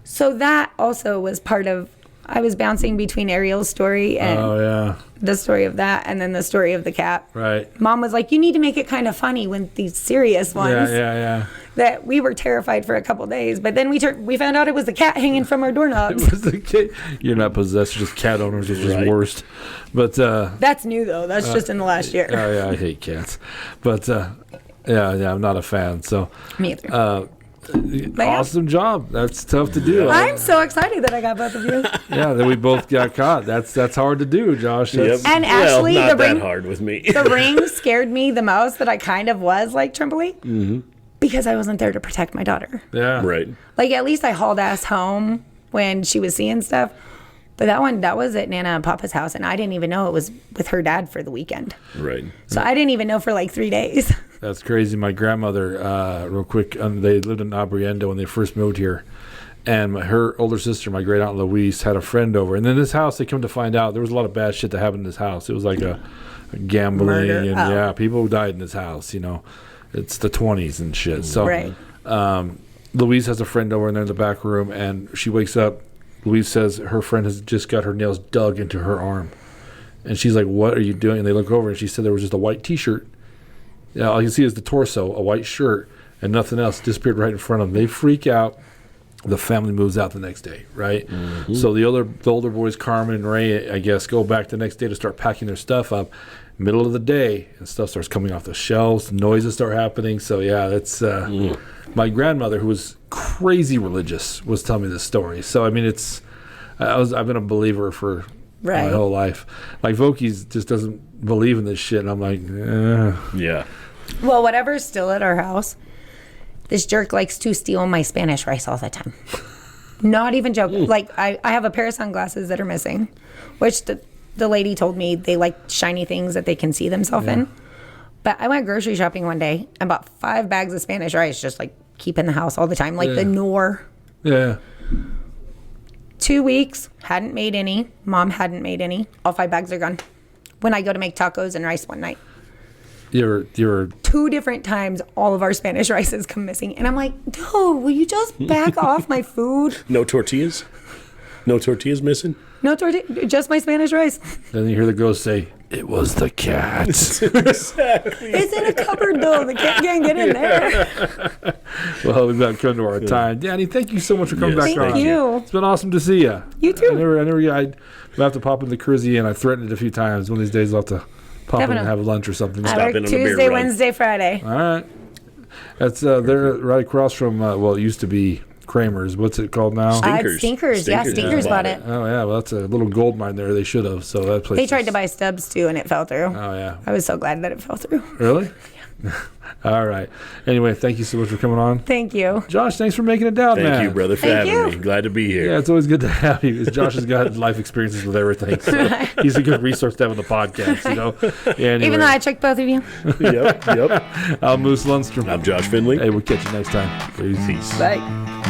So that also was part of, I was bouncing between Ariel's story and the story of that and then the story of the cat. Right. Mom was like, you need to make it kind of funny when these serious ones. Yeah. That we were terrified for a couple days, but then we found out it was the cat hanging from our doorknobs. It was the cat. You're not possessed, just cat owners, which is worst. But that's new though. That's just in the last year. Oh yeah, I hate cats. But Yeah, I'm not a fan. So, Me either. awesome job. That's tough to do. I'm so excited that I got both of you. Yeah, that we both got caught. That's hard to do, Josh. That's, And actually, not the that ring, hard with me. the ring scared me the most. That I kind of was like Trimbley because I wasn't there to protect my daughter. Yeah. Right. Like at least I hauled ass home when she was seeing stuff. But that was at Nana and Papa's house, and I didn't even know it was with her dad for the weekend. Right. So I didn't even know for like 3 days. That's crazy. My grandmother, real quick, they lived in Abriendo when they first moved here. And her older sister, my great aunt Louise, had a friend over. And in this house, they come to find out there was a lot of bad shit that happened in this house. It was like a gambling. Murder. And Oh. yeah, people died in this house, It's the 20s and shit. So Right. Louise has a friend over in there in the back room, and she wakes up. Louise says her friend has just got her nails dug into her arm. And she's like, what are you doing? And they look over, and she said there was just a white T-shirt. Yeah, all you see is the torso, a white shirt, and nothing else disappeared right in front of them. They freak out. The family moves out the next day, right? Mm-hmm. So the older boys, Carmen and Ray, I guess, go back the next day to start packing their stuff up. Middle of the day, and stuff starts coming off the shelves. Noises start happening. So yeah, that's my grandmother, who was crazy religious, was telling me this story. So I mean, I've been a believer for my whole life. Like Vokies just doesn't believe in this shit, and I'm like, Yeah. Well, whatever's still at our house, this jerk likes to steal my Spanish rice all the time. Not even joking. Like, I have a pair of sunglasses that are missing, which the lady told me they like shiny things that they can see themselves in. But I went grocery shopping one day and bought 5 bags of Spanish rice, just like keep in the house all the time, like the Knorr. Yeah. 2 weeks, hadn't made any. Mom hadn't made any. All 5 bags are gone. When I go to make tacos and rice one night. You're 2 different times, all of our Spanish rices come missing. And I'm like, dude, will you just back off my food? No tortillas? No tortillas missing? No tortilla, just my Spanish rice. Then you hear the ghost say, "It was the cat." Exactly. It's in a cupboard, though. The cat can't get in there. Well, we've about come to our time. Danny, thank you so much for coming back on. Thank you. It's been awesome to see you. You too. I'd have to pop in the cruisy, and I threatened it a few times. One of these days I'll have to pop in and have lunch or something. I Stop work in on a beer Tuesday, run. Wednesday, Friday. All right. That's they're right across from, it used to be Kramer's. What's it called now? Stinkers. Yeah, Stinkers bought it. Oh, yeah. Well, that's a little gold mine there. They should have. So that place. They tried to buy Stubbs, too, and it fell through. Oh, yeah. I was so glad that it fell through. Really? Yeah. All right. Anyway, thank you so much for coming on. Thank you. Josh, thanks for making it down, man. Thank you, brother, for Thank having you. me. Glad to be here. Yeah, it's always good to have you. Josh has got life experiences with everything. So he's a good resource to have on the podcast, Yeah, anyway. Even though I checked both of you. Yep. I'm Moose Lundstrom. I'm Josh Finley. Hey, we'll catch you next time. Peace. Bye.